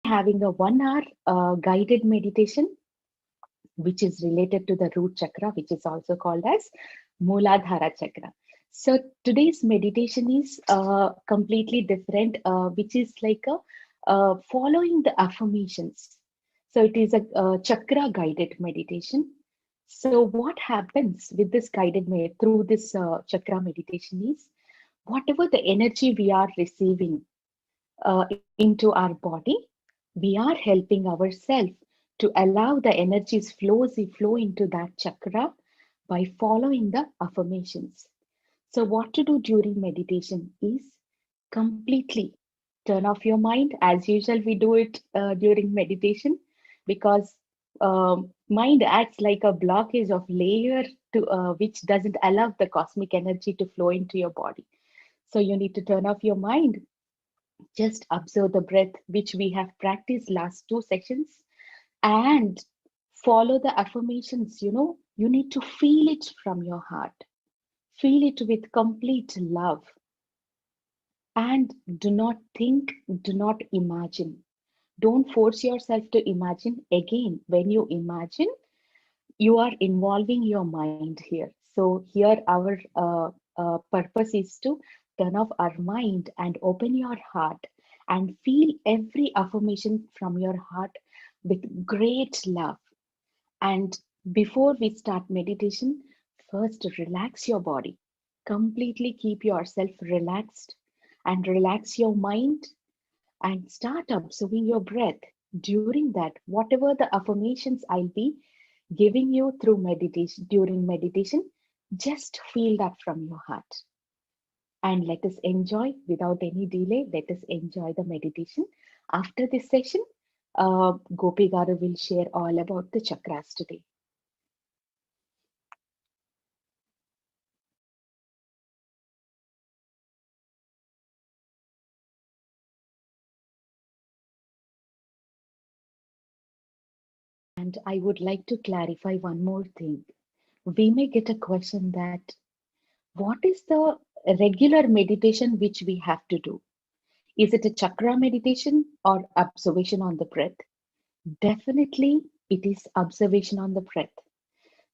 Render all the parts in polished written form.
having a 1 hour guided meditation, which is related to the root chakra, which is also called as Mooladhara chakra. So today's meditation is completely different, which is like a following the affirmations. So it is a chakra guided meditation. So what happens with this through this chakra meditation is whatever the energy we are receiving into our body, we are helping ourselves to allow the energies flow into that chakra by following the affirmations. So what to do during meditation is completely turn off your mind. As usual, we do it during meditation because mind acts like a blockage of layer to which doesn't allow the cosmic energy to flow into your body. So you need to turn off your mind, just observe the breath, which we have practiced last 2 sessions, and follow the affirmations. You need to feel it from your heart. Feel it with complete love. And do not think, do not imagine. Don't force yourself to imagine. Again, when you imagine, you are involving your mind here. So here our purpose is to turn off our mind and open your heart and feel every affirmation from your heart with great love. And before we start meditation, first relax your body. Completely keep yourself relaxed and relax your mind and start observing your breath. During that, whatever the affirmations I'll be giving you through meditation, during meditation, just feel that from your heart. And let us enjoy without any delay. Let us enjoy the meditation. After this session, Gopi Garu will share all about the chakras today. And I would like to clarify one more thing. We may get a question that what is the regular meditation which we have to do? Is it a chakra meditation or observation on the breath? Definitely, it is observation on the breath.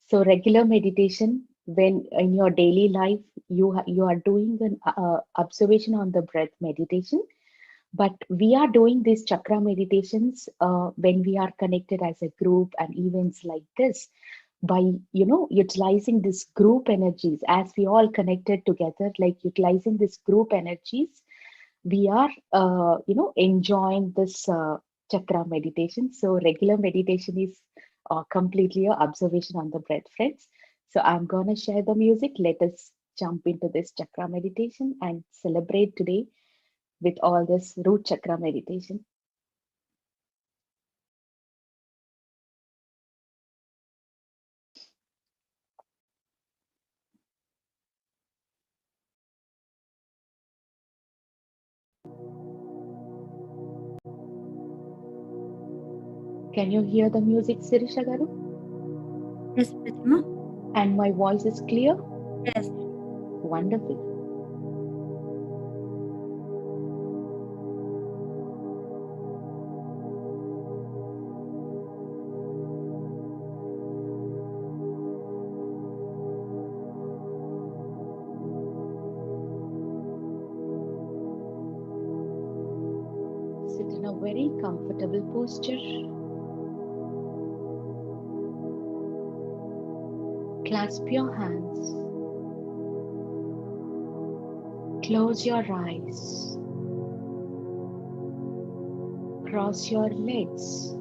So regular meditation, when in your daily life you are doing an observation on the breath meditation, but we are doing these chakra meditations when we are connected as a group and events like this by utilizing this group energies as we all connected together, like utilizing this group energies, we are enjoying this chakra meditation. So regular meditation is completely a observation on the breath, friends. So I'm going to share the music. Let us jump into this chakra meditation and celebrate today with all this root chakra meditation. Can you hear the music, Sirisha Garu? Yes, Prathima. And my voice is clear? Yes. Wonderful. Sit in a very comfortable posture. Clasp your hands. Close your eyes. Cross your legs.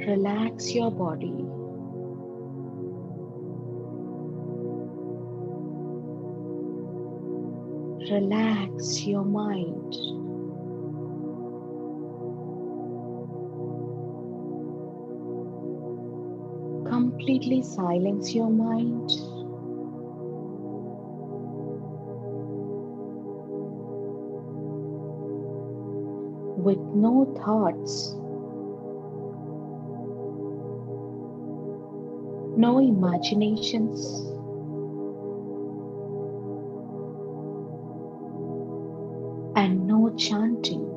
Relax your body. Relax your mind. Completely silence your mind. With no thoughts, no imaginations, and no chanting.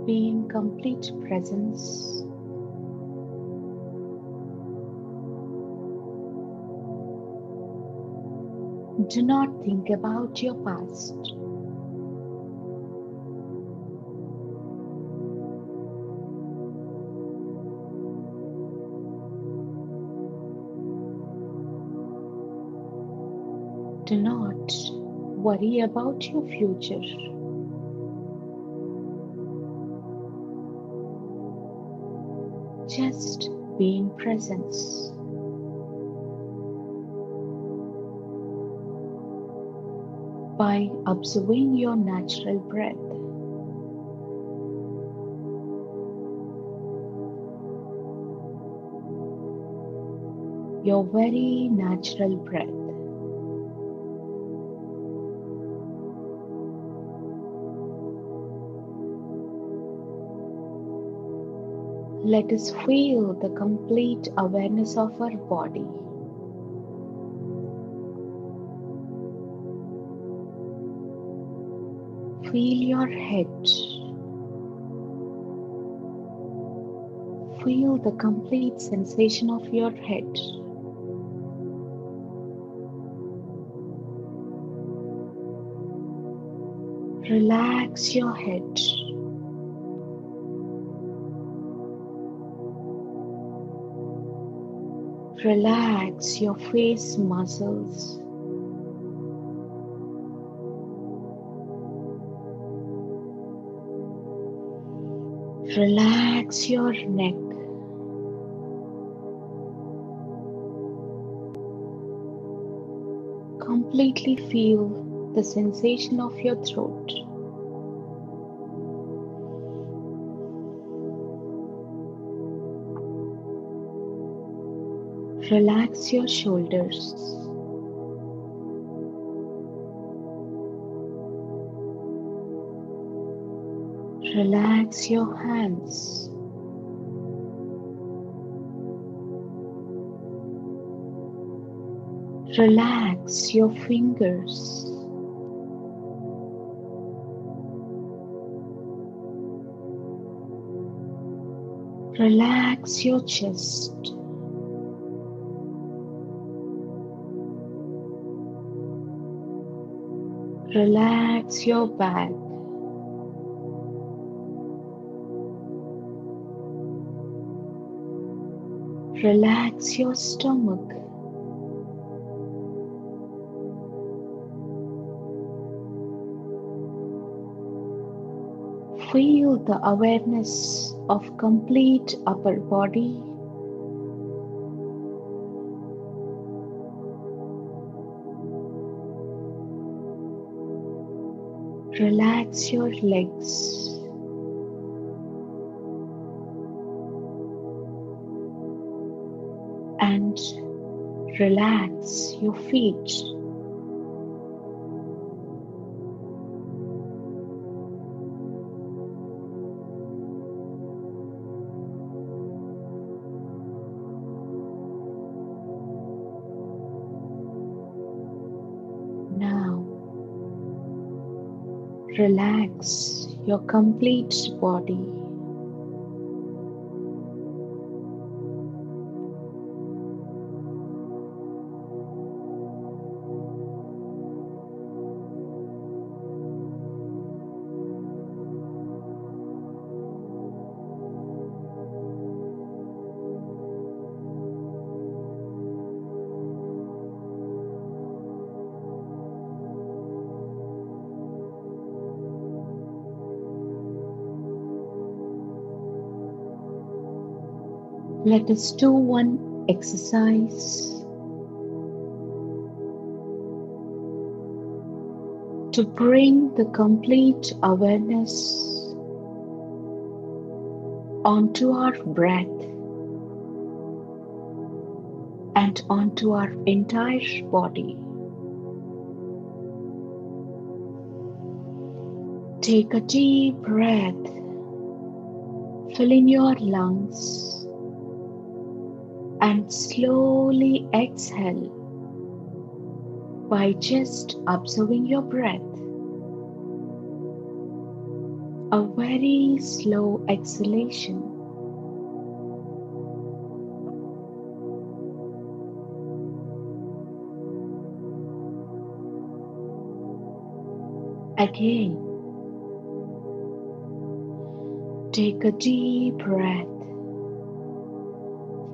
Be in complete presence. Do not think about your past. Do not worry about your future. Just be in presence. By observing your natural breath. Your very natural breath. Let us feel the complete awareness of our body. Feel your head. Feel the complete sensation of your head. Relax your head. Relax your face muscles. Relax your neck. Completely feel the sensation of your throat. Relax your shoulders. Relax your hands. Relax your fingers. Relax your chest. Relax your back. Relax your stomach. Feel the awareness of complete upper body. Relax your legs. And relax your feet. Now, relax your complete body. Let us do one exercise to bring the complete awareness onto our breath and onto our entire body. Take a deep breath, fill in your lungs, and slowly exhale by just observing your breath. A very slow exhalation. Again, take a deep breath,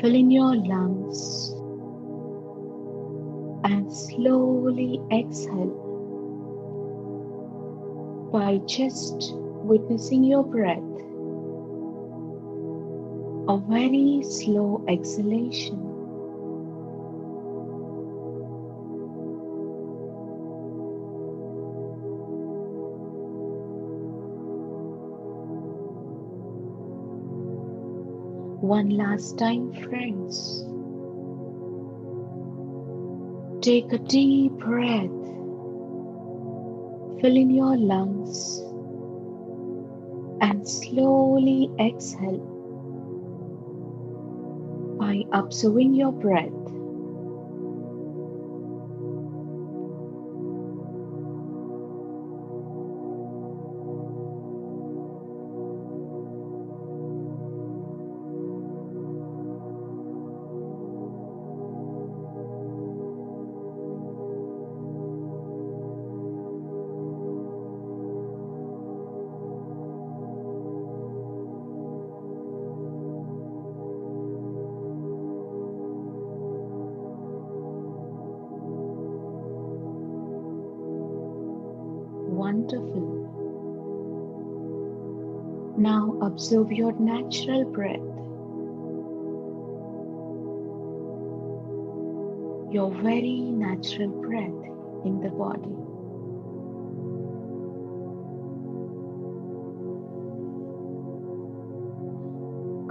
fill in your lungs, and slowly exhale by just witnessing your breath. A very slow exhalation. One last time, friends. Take a deep breath, fill in your lungs, and slowly exhale by observing your breath. Wonderful. Now observe your natural breath, your very natural breath in the body.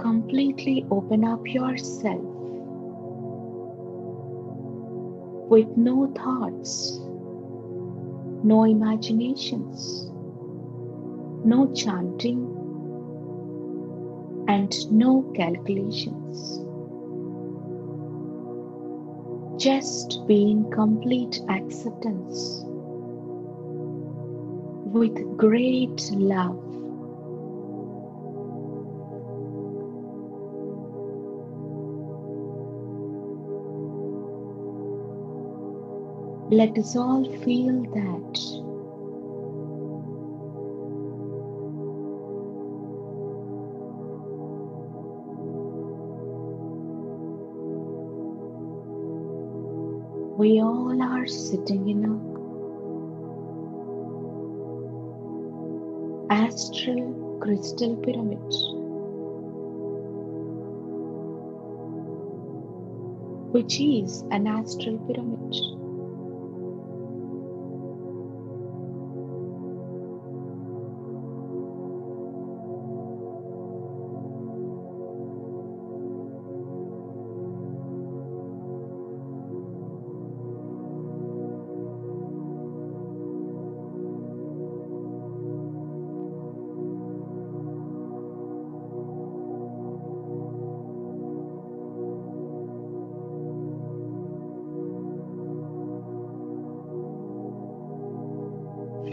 Completely open up yourself with no thoughts, no imaginations, no chanting, and no calculations. Just be in complete acceptance with great love. Let us all feel that. We all are sitting in an astral crystal pyramid, which is an astral pyramid.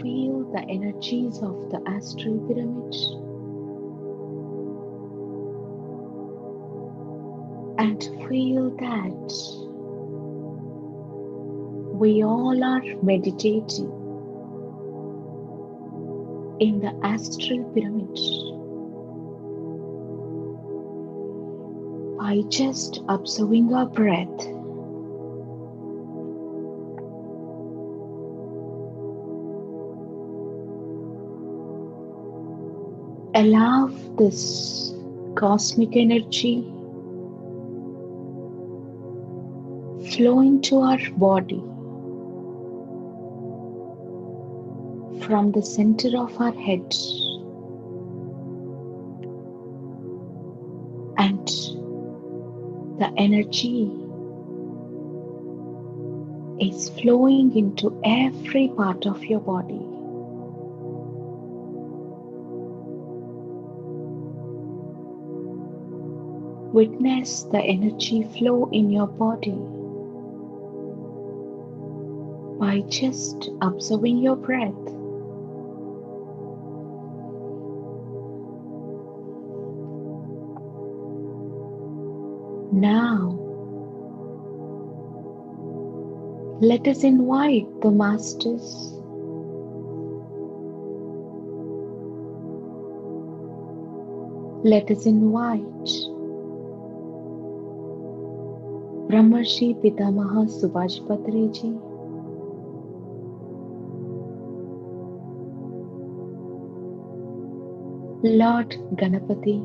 Feel the energies of the astral pyramid and feel that we all are meditating in the astral pyramid by just observing our breath. Allow this cosmic energy flow into our body from the center of our head and the energy is flowing into every part of your body. Witness the energy flow in your body by just observing your breath. Now, let us invite the Masters Let us invite Brahmarshi Pitamaha Patriji, Lord Ganapati,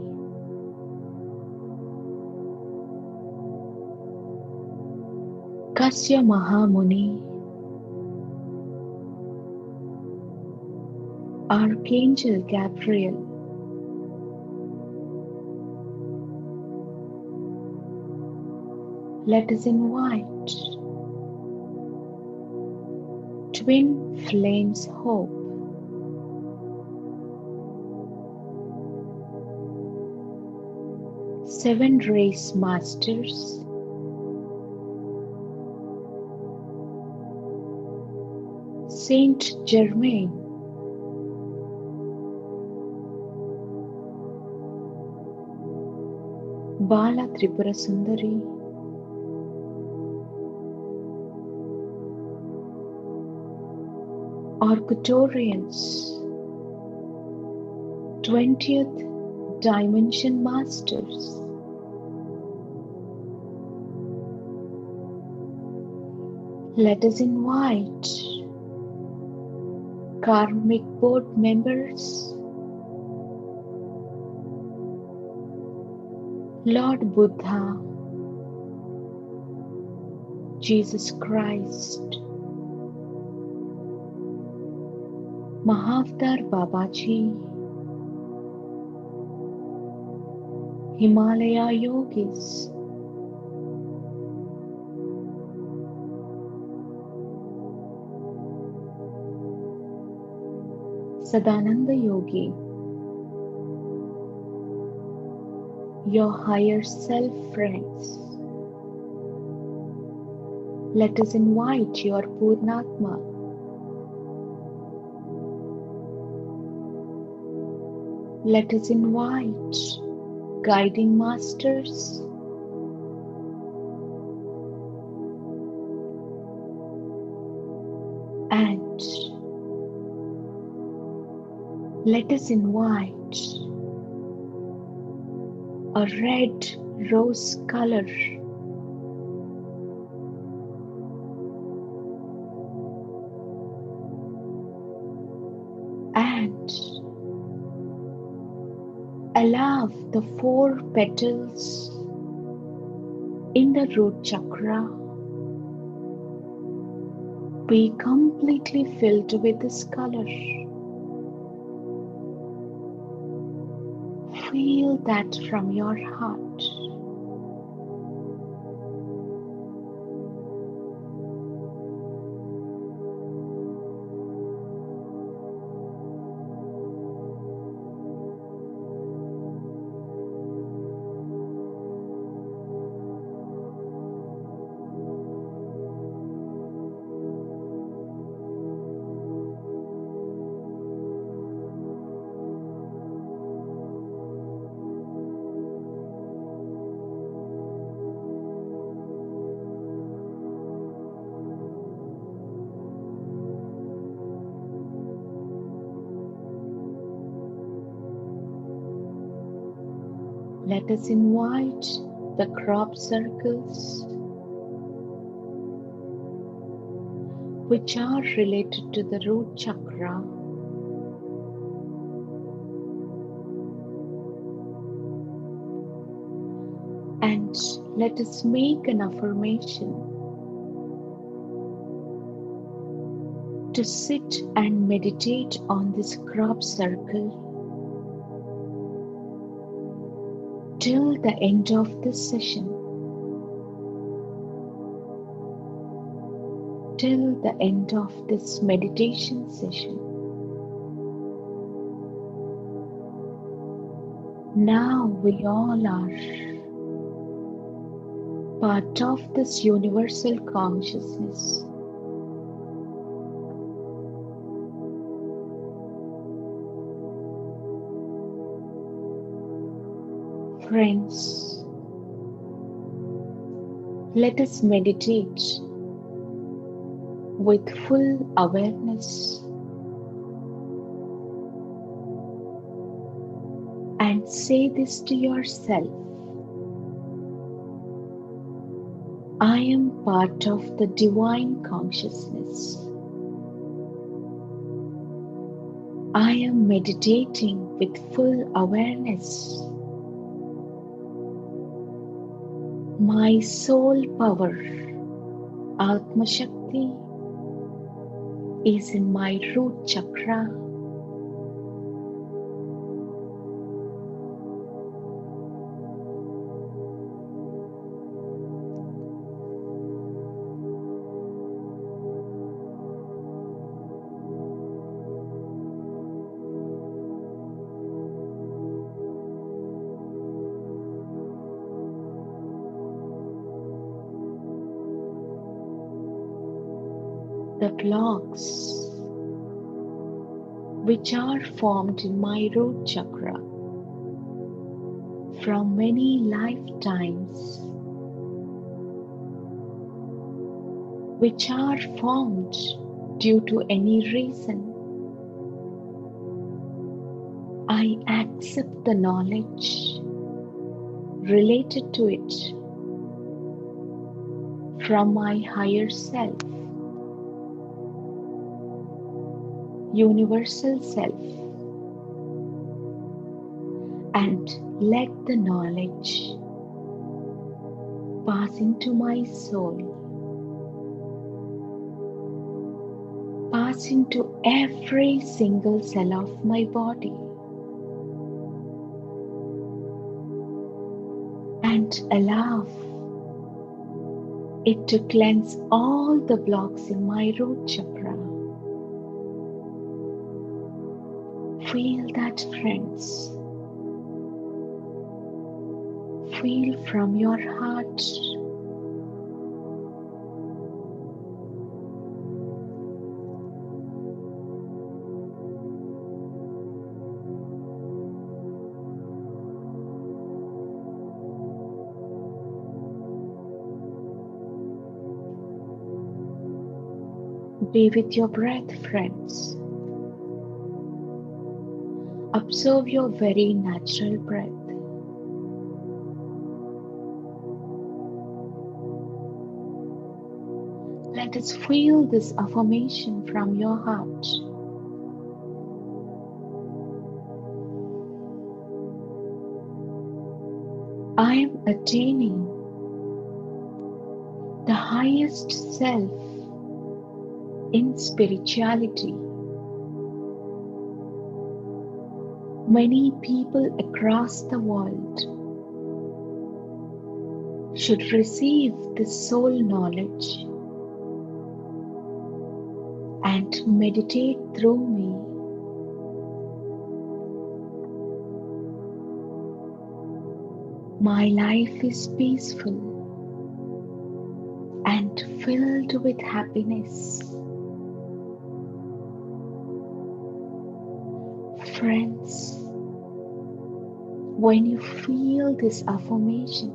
Kasya Mahamuni, Archangel Gabriel, let us invite Twin Flames Hope, Seven Race Masters, Saint Germain, Bala Tripura Sundari, Arcturians, 20th Dimension Masters, let us invite Karmic Board members, Lord Buddha, Jesus Christ, Mahavtar Babaji, Himalaya Yogis, Sadananda Yogi, your higher self friends. Let us invite your Purnatma, let us invite guiding masters, and let us invite a red rose color and allow the 4 petals in the root chakra be completely filled with this color. Feel that from your heart. Let us invite the crop circles which are related to the root chakra, and let us make an affirmation to sit and meditate on this crop circle till the end of this session, till the end of this meditation session. Now we all are part of this universal consciousness. Friends, let us meditate with full awareness and say this to yourself: I am part of the divine consciousness. I am meditating with full awareness. My soul power, Atma Shakti, is in my root chakra. The blocks which are formed in my root chakra from many lifetimes, which are formed due to any reason, I accept the knowledge related to it from my higher self, universal self, and let the knowledge pass into my soul, pass into every single cell of my body, and allow it to cleanse all the blocks in my root chakra. Feel that, friends. Feel from your heart. Be with your breath, friends. Observe your very natural breath. Let us feel this affirmation from your heart. I am attaining the highest self in spirituality. Many people across the world should receive this soul knowledge and meditate through me. My life is peaceful and filled with happiness. Friends, when you feel this affirmation,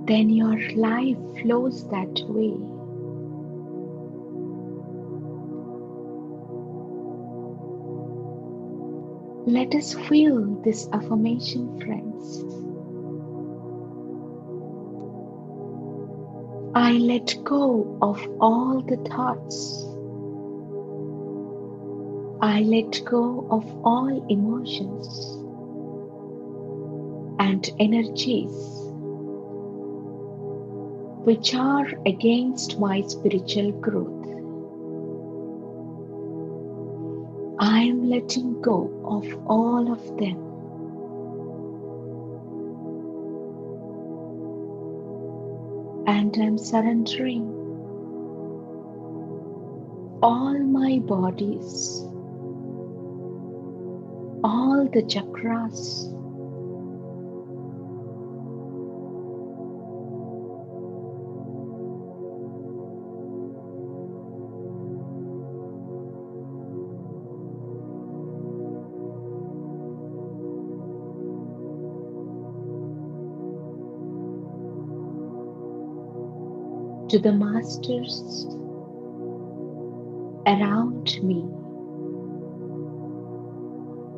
then your life flows that way. Let us feel this affirmation, friends. I let go of all the thoughts. I let go of all emotions and energies which are against my spiritual growth. I am letting go of all of them. And I am surrendering all my bodies, all the chakras, to the masters around me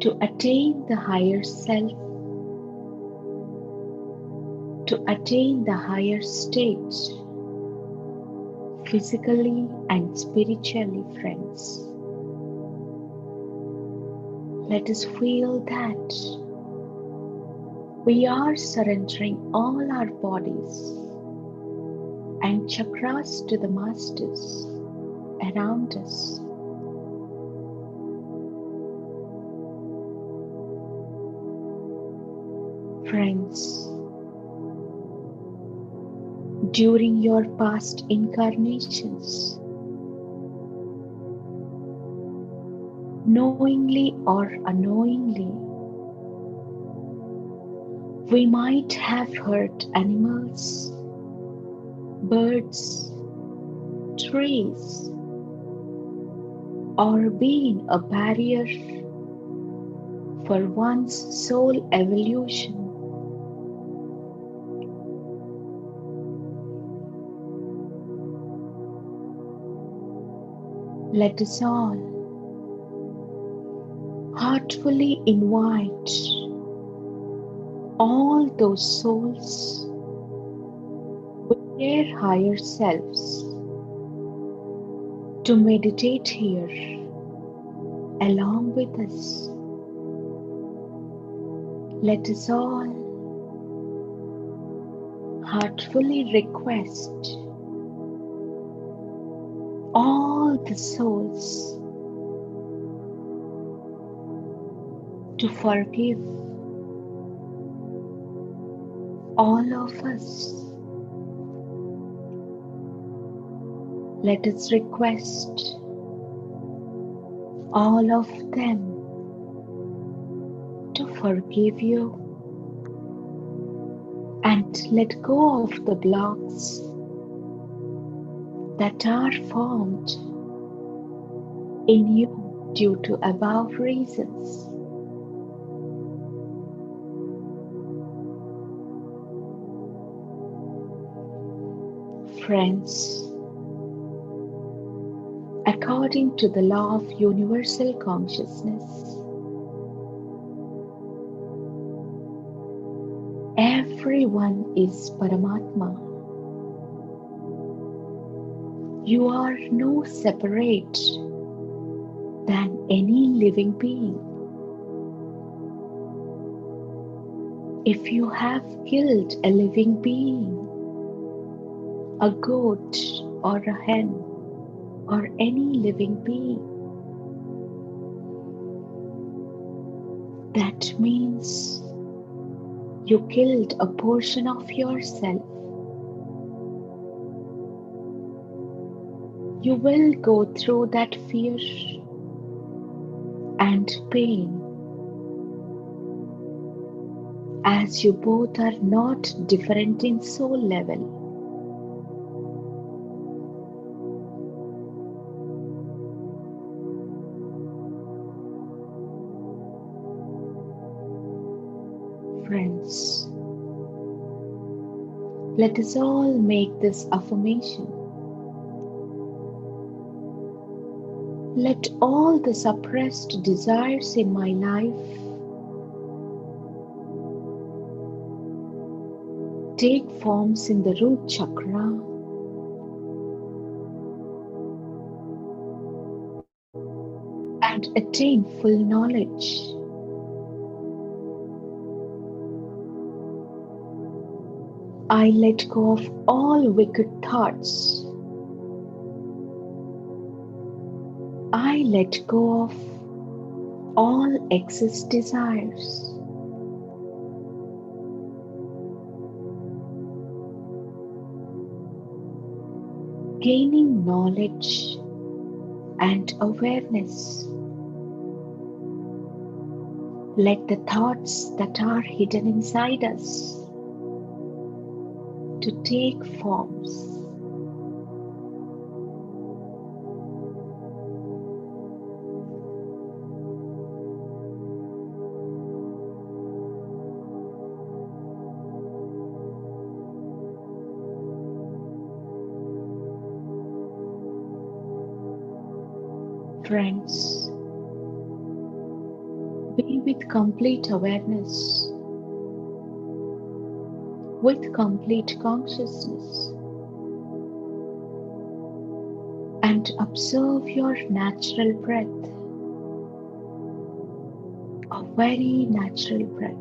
to attain the higher self, to attain the higher state, physically and spiritually, friends. Let us feel that we are surrendering all our bodies and chakras to the masters around us. Friends, during your past incarnations, knowingly or unknowingly, we might have hurt animals, birds, trees, or been a barrier for one's soul evolution. Let us all heartfully invite all those souls with their higher selves to meditate here along with us. Let us all heartfully request all the souls to forgive all of us. Let us request all of them to forgive you and let go of the blocks that are formed in you due to above reasons. Friends, according to the law of universal consciousness, everyone is Paramatma. You are no separate than any living being. If you have killed a living being, a goat or a hen or any living being, that means you killed a portion of yourself. You will go through that fear and pain, as you both are not different in soul level. Friends, let us all make this affirmation. Let all the suppressed desires in my life take forms in the root chakra and attain full knowledge. I let go of all wicked thoughts. I let go of all excess desires. Gaining knowledge and awareness. Let the thoughts that are hidden inside us to take forms. Friends, be with complete awareness, with complete consciousness, and observe your natural breath, a very natural breath.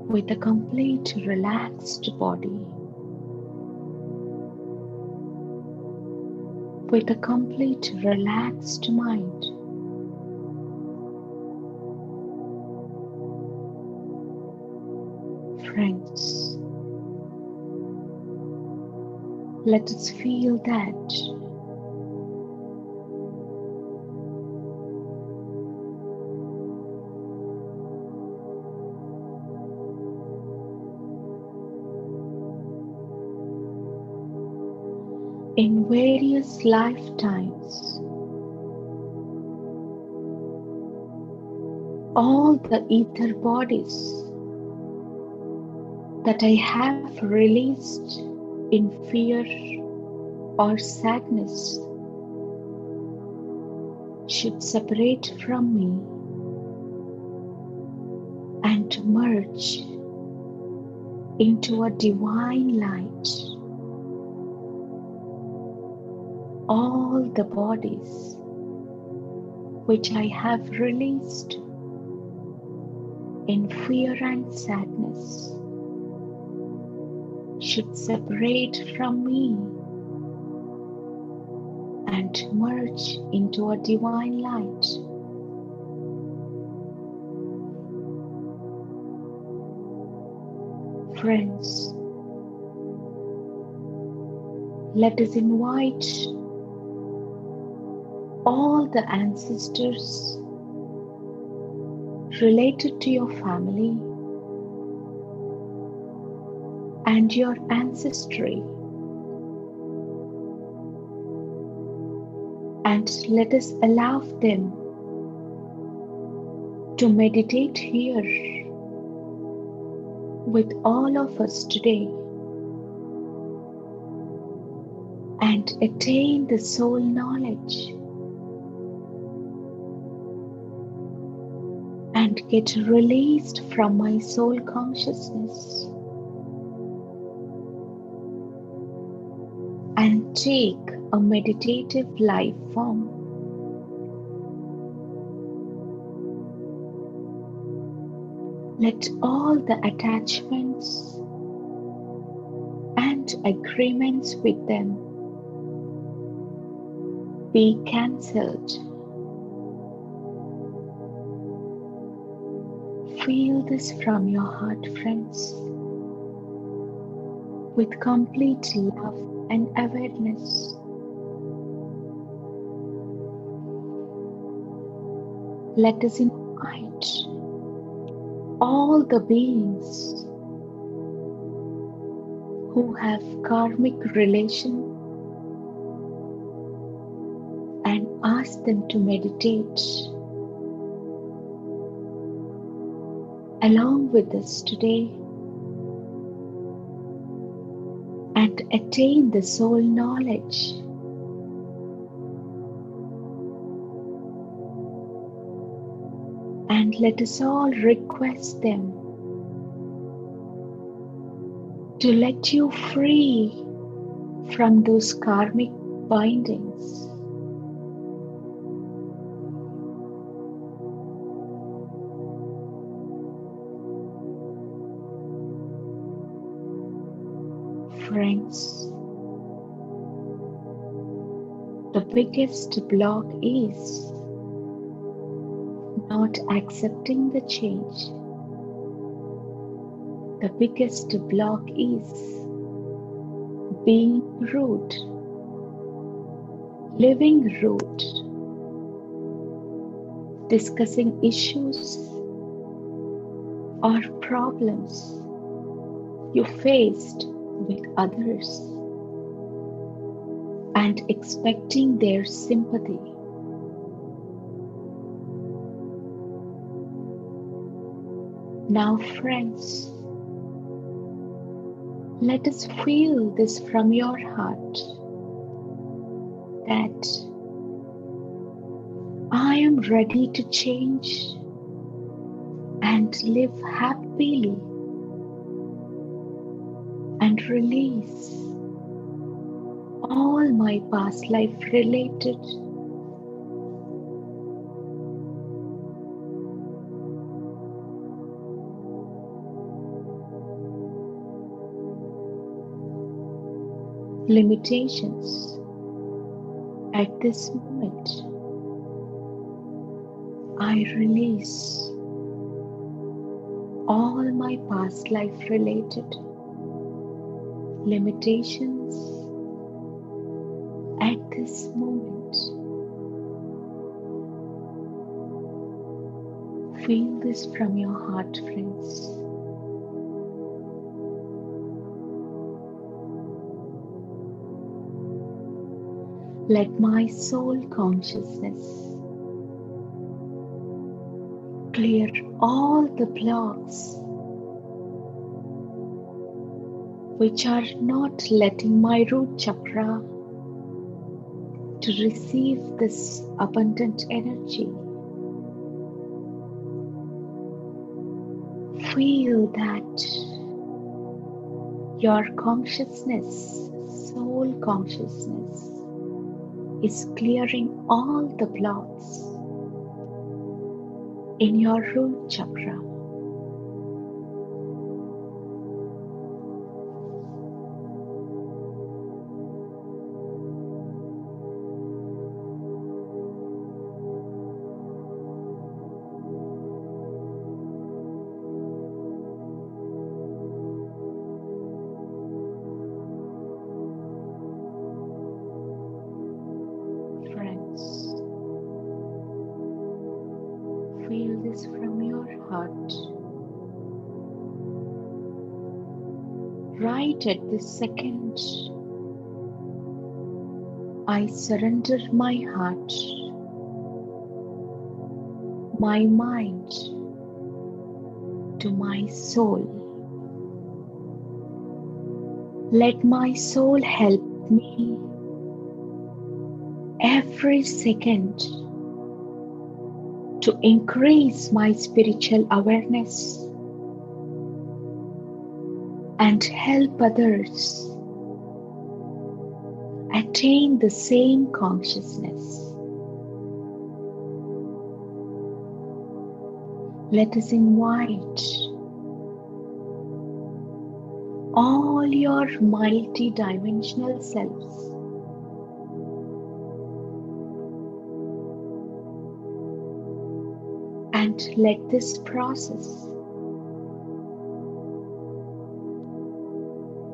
With a complete relaxed body, with a complete relaxed mind, friends, let us feel that in various lifetimes, all the ether bodies that I have released in fear or sadness should separate from me and merge into a divine light. All the bodies which I have released in fear and sadness should separate from me and merge into a divine light. Friends, let us invite all the ancestors related to your family and your ancestry, and let us allow them to meditate here with all of us today and attain the soul knowledge and get released from my soul consciousness and take a meditative life form. Let all the attachments and agreements with them be cancelled. Feel this from your heart, friends, with complete love and awareness. Let us invite all the beings who have karmic relation and ask them to meditate along with us today and attain the soul knowledge. And let us all request them to let you free from those karmic bindings. Friends, the biggest block is not accepting the change. The biggest block is being root, living root, discussing issues or problems you faced with others and expecting their sympathy. Now, friends, let us feel this from your heart that I am ready to change and live happily and release all my past life related limitations. At this moment, I release all my past life related limitations. At this moment, feel this from your heart, friends. Let my soul consciousness clear all the blocks which are not letting my root chakra to receive this abundant energy. Feel that your consciousness, soul consciousness, is clearing all the blocks in your root chakra. Friends, feel this from your heart. Right at this second, I surrender my heart, my mind to my soul. Let my soul help me every second to increase my spiritual awareness and help others attain the same consciousness. Let us invite all your multi-dimensional selves and let this process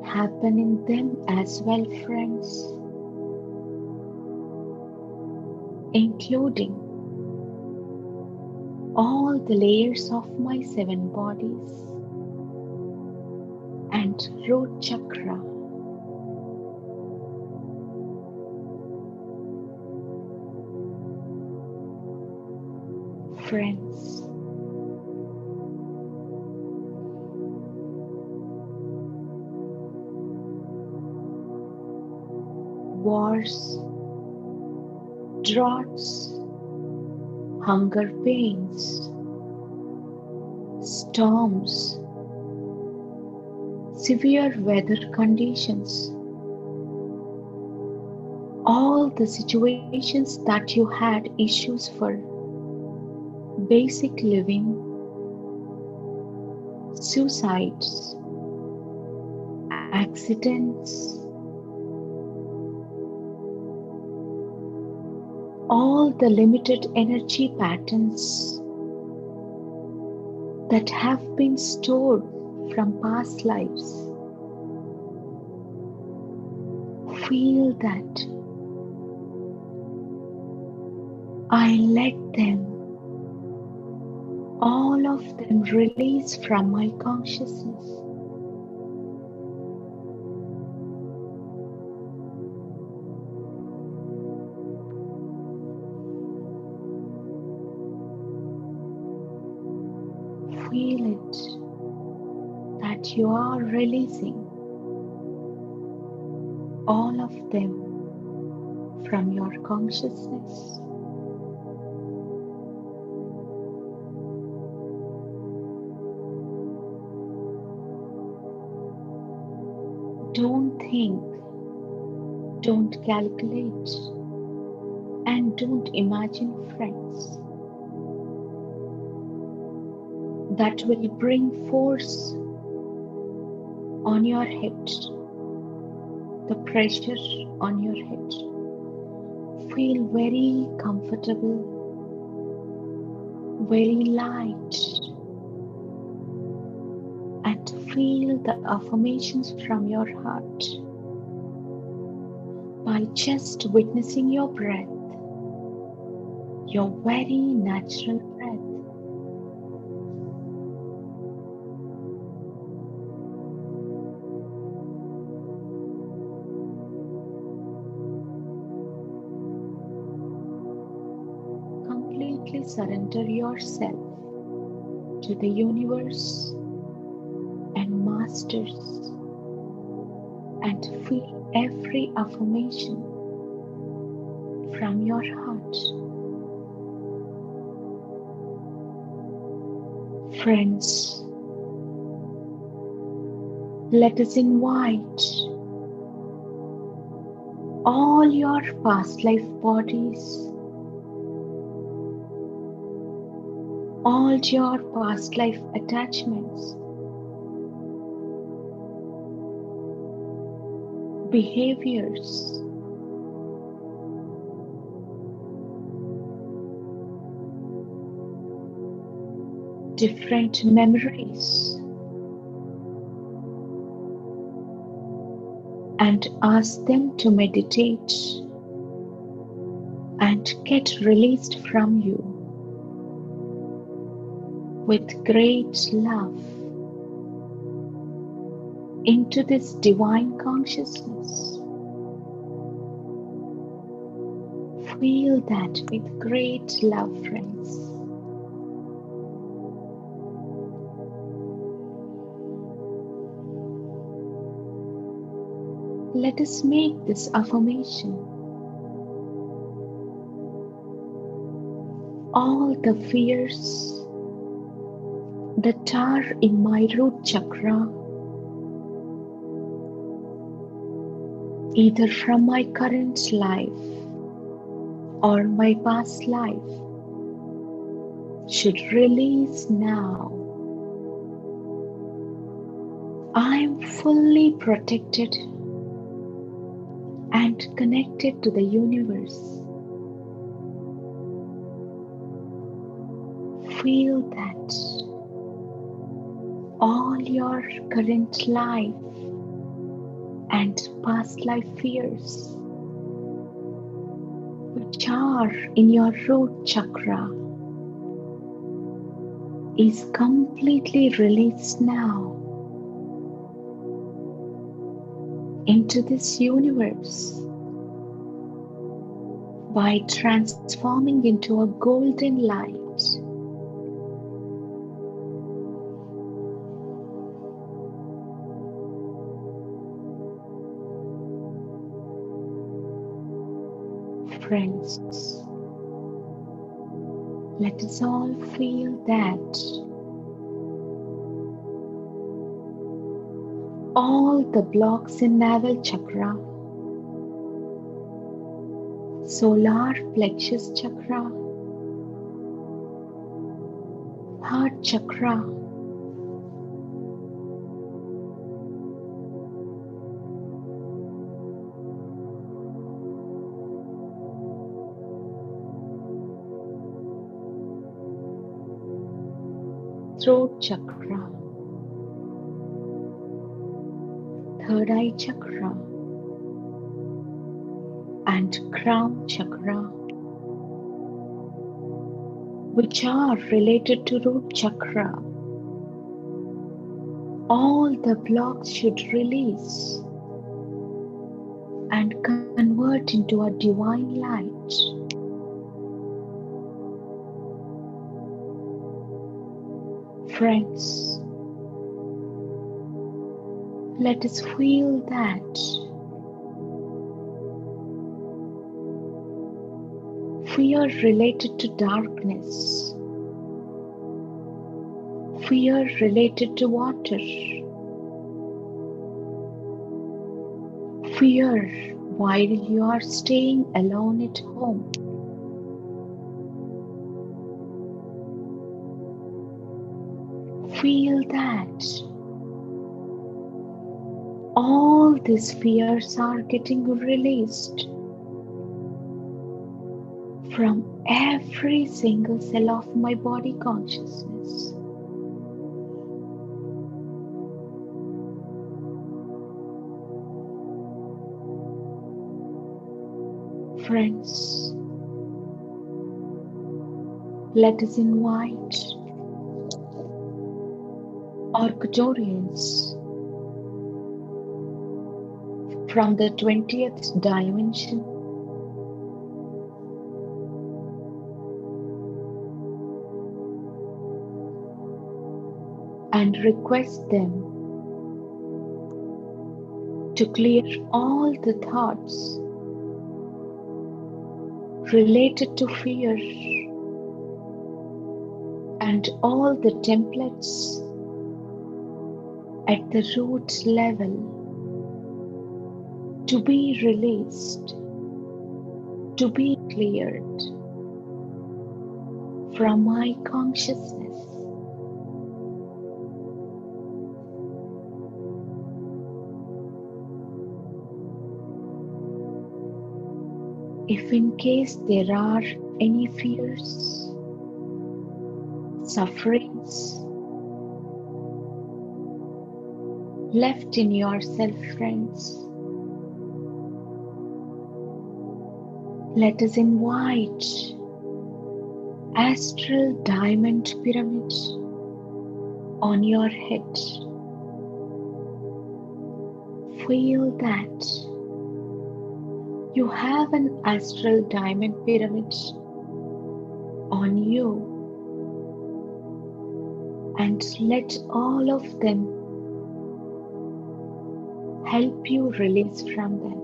happen in them as well, friends, including all the layers of my 7 bodies and root chakra. Friends, wars, droughts, hunger pains, storms, severe weather conditions, all the situations that you had issues for basic living, suicides, accidents, all the limited energy patterns that have been stored from past lives. Feel that I let them, all of them, release from my consciousness. feel it that you are releasing all of them from your consciousness. Don't think, don't calculate, and don't imagine friends that will bring force on your head, the pressure on your head. Feel very comfortable, very light, and feel the affirmations from your heart by just witnessing your breath, your very natural breath. Completely surrender yourself to the universe and masters and feel every affirmation from your heart. Friends, let us invite all your past life bodies, all your past life attachments, behaviors, different memories, and ask them to meditate and get released from you with great love into this divine consciousness. Feel that with great love, friends. Let us make this affirmation. All the fears that are in my root chakra, either from my current life or my past life, should release now. I am fully protected and connected to the universe. Feel that all your current life and past life fears, which are in your root chakra, is completely released now into this universe by transforming into a golden light. Friends, let us all feel that all the blocks in navel chakra, solar plexus chakra, heart chakra, throat chakra, third eye chakra, and crown chakra, which are related to root chakra. All the blocks should release and convert into a divine light. Friends, let us feel that fear related to darkness, fear related to water, fear while you are staying alone at home. Feel that all these fears are getting released from every single cell of my body consciousness. Friends, let us invite our Arcturians from the 20th dimension and request them to clear all the thoughts related to fear and all the templates at the root level to be released, to be cleared from my consciousness. If in case there are any fears, sufferings left in yourself, friends, let us invite astral diamond pyramid on your head. Feel that you have an astral diamond pyramid on you, and let all of them help you release from them.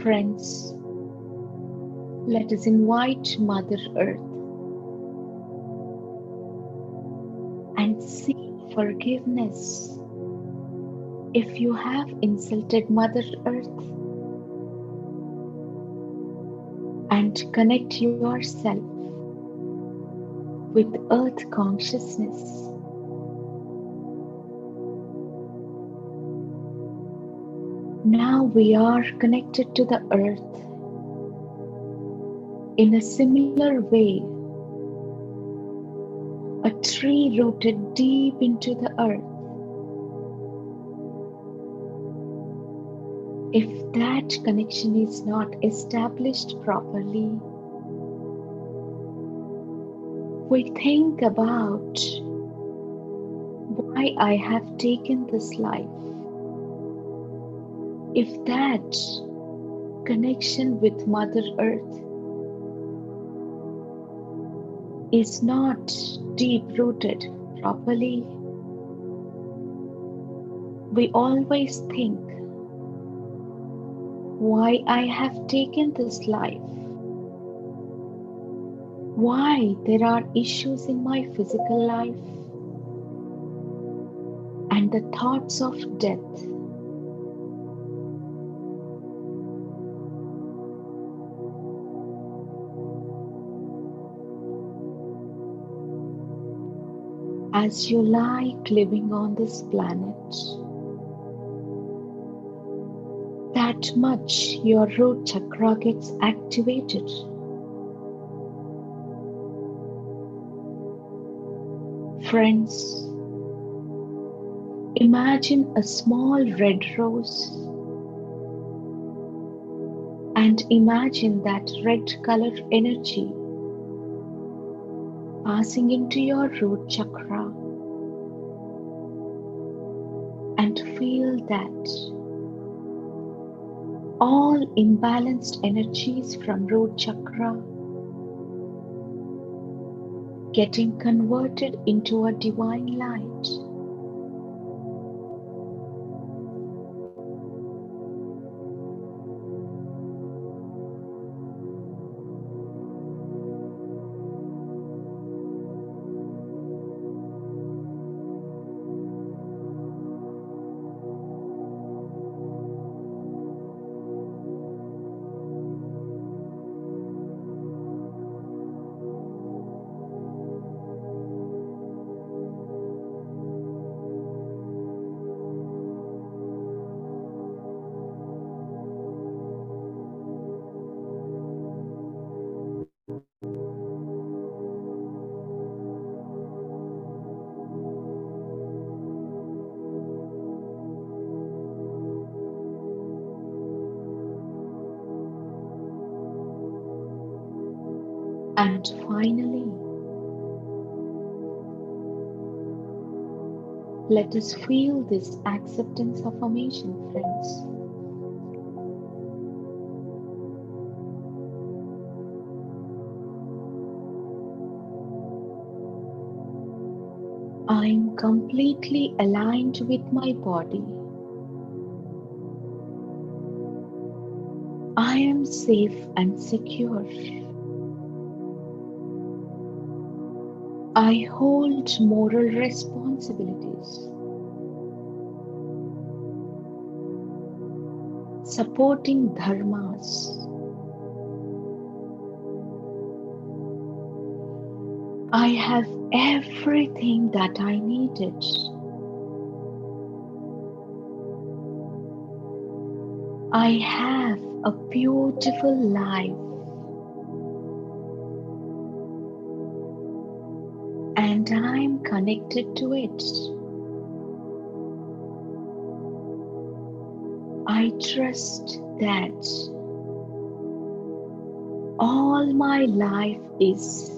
Friends, let us invite Mother Earth and seek forgiveness if you have insulted Mother Earth, and connect yourself with Earth consciousness. Now we are connected to the Earth in a similar way. A tree rooted deep into the earth. If that connection is not established properly, we think about why I have taken this life. If that connection with Mother Earth is not deep rooted properly, we always think why I have taken this life, why there are issues in my physical life, and the thoughts of death. As you lie living on this planet, that much your root chakra gets activated. Friends, imagine a small red rose and imagine that red color energy passing into your root chakra, and feel that all imbalanced energies from root chakra getting converted into a divine light. And finally, let us feel this acceptance affirmation, friends. I am completely aligned with my body. I am safe and secure. I hold moral responsibilities, supporting dharmas. I have everything that I needed. I have a beautiful life and I am connected to it. I trust that all my life is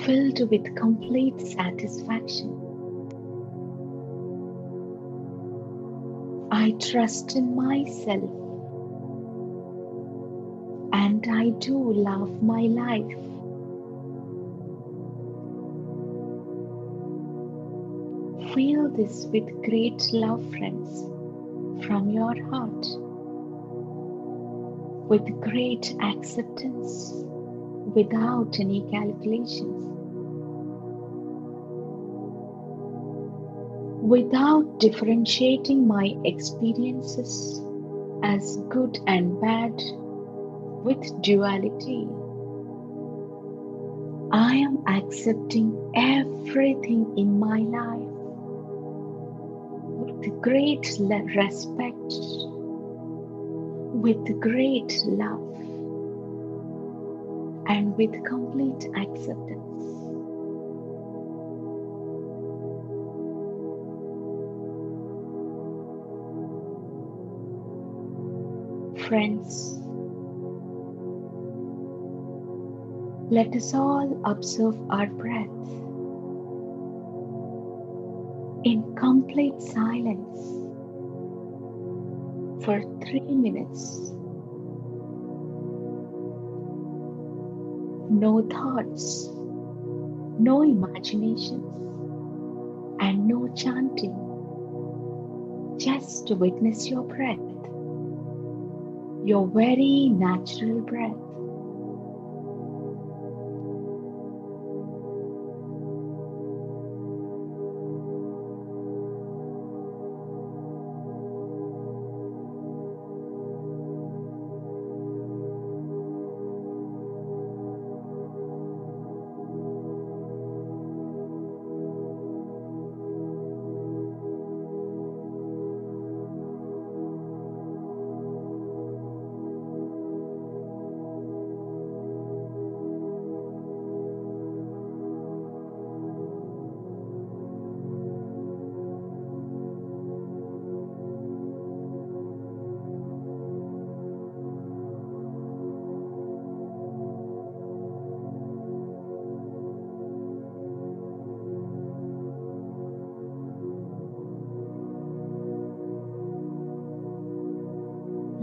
filled with complete satisfaction. I trust in myself and I do love my life. Feel this with great love, friends, from your heart, with great acceptance, without any calculations, without differentiating my experiences as good and bad with duality. I am accepting everything in my life with great respect, with great love, and with complete acceptance. Friends, let us all observe our breath in complete silence for 3 minutes. No thoughts, no imaginations, and no chanting. Just witness your breath, your very natural breath.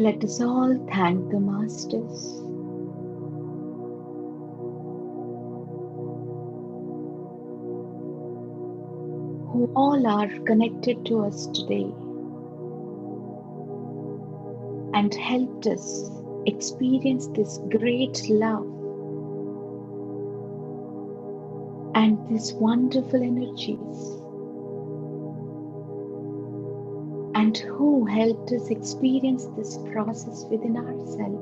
Let us all thank the Masters who all are connected to us today and helped us experience this great love and these wonderful energies, and who helped us experience this process within ourselves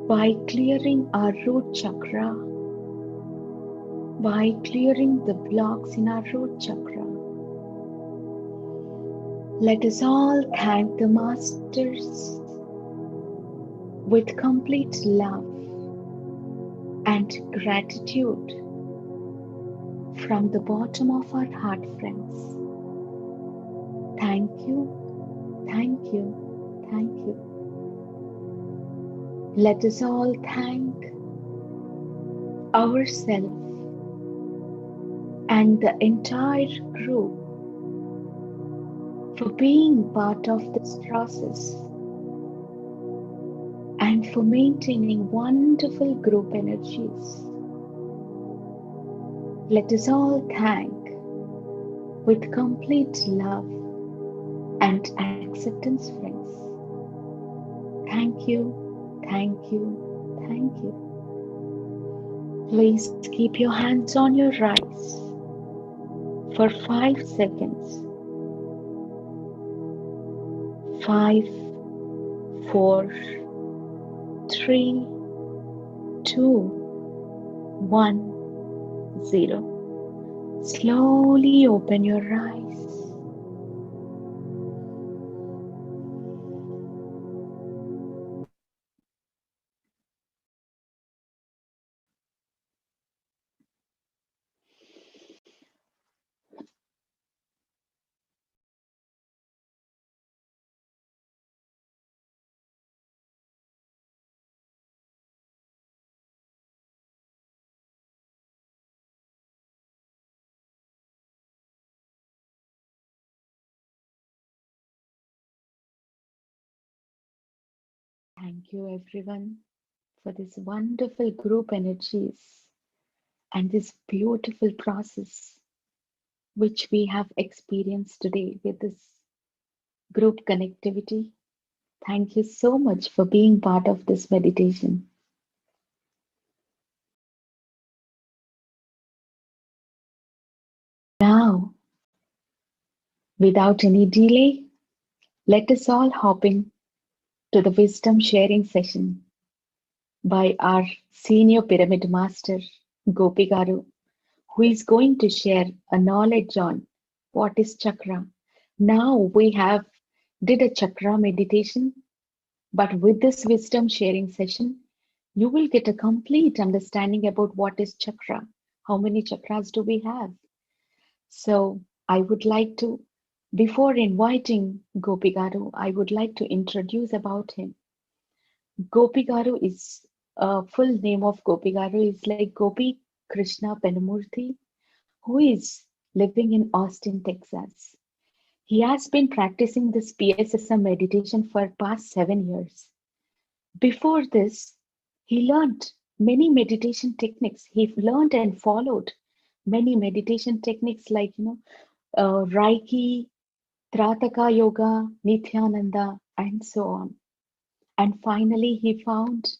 by clearing our root chakra, by clearing the blocks in our root chakra. Let us all thank the Masters with complete love and gratitude from the bottom of our heart, friends. Thank you, thank you, thank you. Let us all thank ourselves and the entire group for being part of this process and for maintaining wonderful group energies. Let us all thank with complete love and acceptance, friends. Thank you, thank you, thank you. Please keep your hands on your eyes for 5 seconds. 5, 4, 3, 2, 1, 0. Slowly open your eyes. Thank you, everyone, for this wonderful group energies and this beautiful process which we have experienced today with this group connectivity. Thank you so much for being part of this meditation. Now, without any delay, let us all hop in to the wisdom sharing session by our senior pyramid master, Gopi Garu, who is going to share a knowledge on what is chakra. Now we have did a chakra meditation, but with this wisdom sharing session, you will get a complete understanding about what is chakra. How many chakras do we have? So I would like to, before inviting Gopi Garu, I would like to introduce about him. Gopi Garu is full name of Gopi Garu is like Gopi Krishna Penumurthy, who is living in Austin, Texas. He has been practicing this PSSM meditation for past 7 years. Before this, he learned many meditation techniques. He learned and followed many meditation techniques like Reiki, Trataka Yoga, Nityananda, and so on. And finally, he found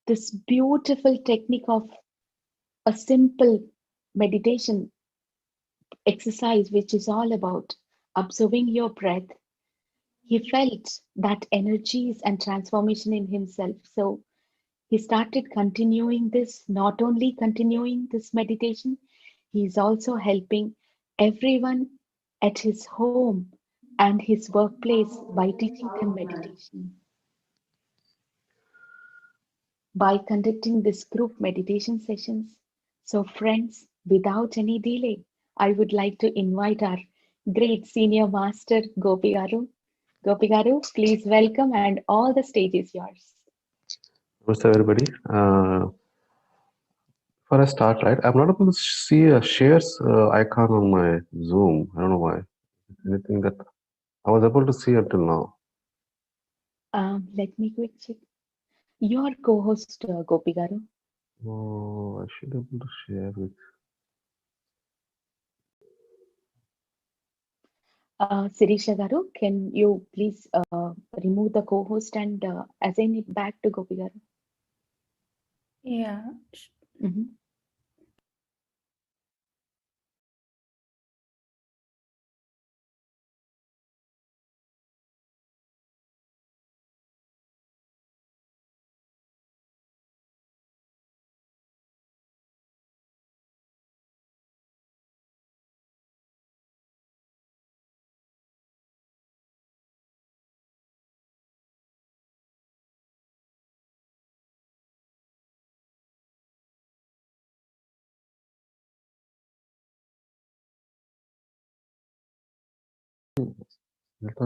this beautiful technique of a simple meditation exercise, which is all about observing your breath. He felt that energies and transformation in himself. So he started continuing this, not only continuing this meditation, he is also helping everyone at his home and his workplace by teaching them meditation. By conducting this group meditation sessions. So friends, without any delay, I would like to invite our great senior master, Gopi Garu. Gopi Garu, please welcome and all the stage is yours. Namaste, everybody. For a start, right, I'm not able to see a shares icon on my Zoom. I don't know why. Anything that I was able to see until now. Let me quick check. Your co-host Gopi Garu. Oh, I should be able to share with. Sirisha Garu, can you please remove the co-host and assign it back to Gopi Garu? Yeah. Mhm.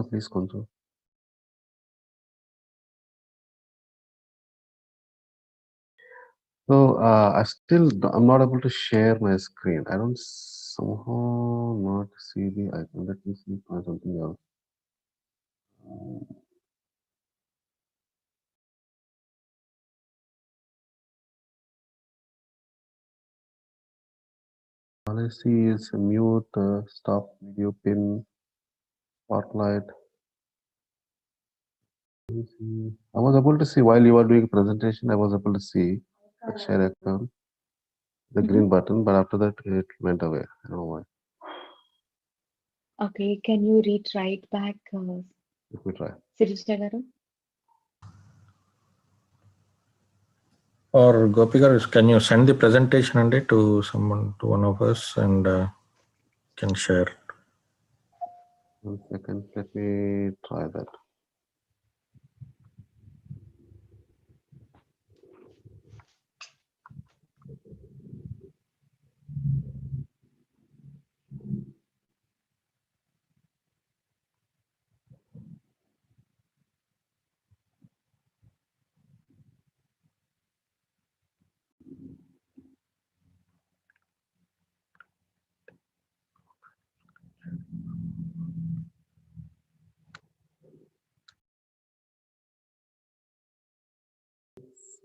Please control. So I'm not able to share my screen. I don't somehow not see the icon. Let me see for something else. All I see is mute, stop video, pin, spotlight. Let me see. I was able to see while you were doing presentation. I was able to see the share icon, the green button, but after that it went away. I don't know why. Okay, can you retry it back, Let me try. Sirisha Garu? Or Gopigar, can you send the presentation and it to someone, to one of us, and can share? 1 second. Let me try that.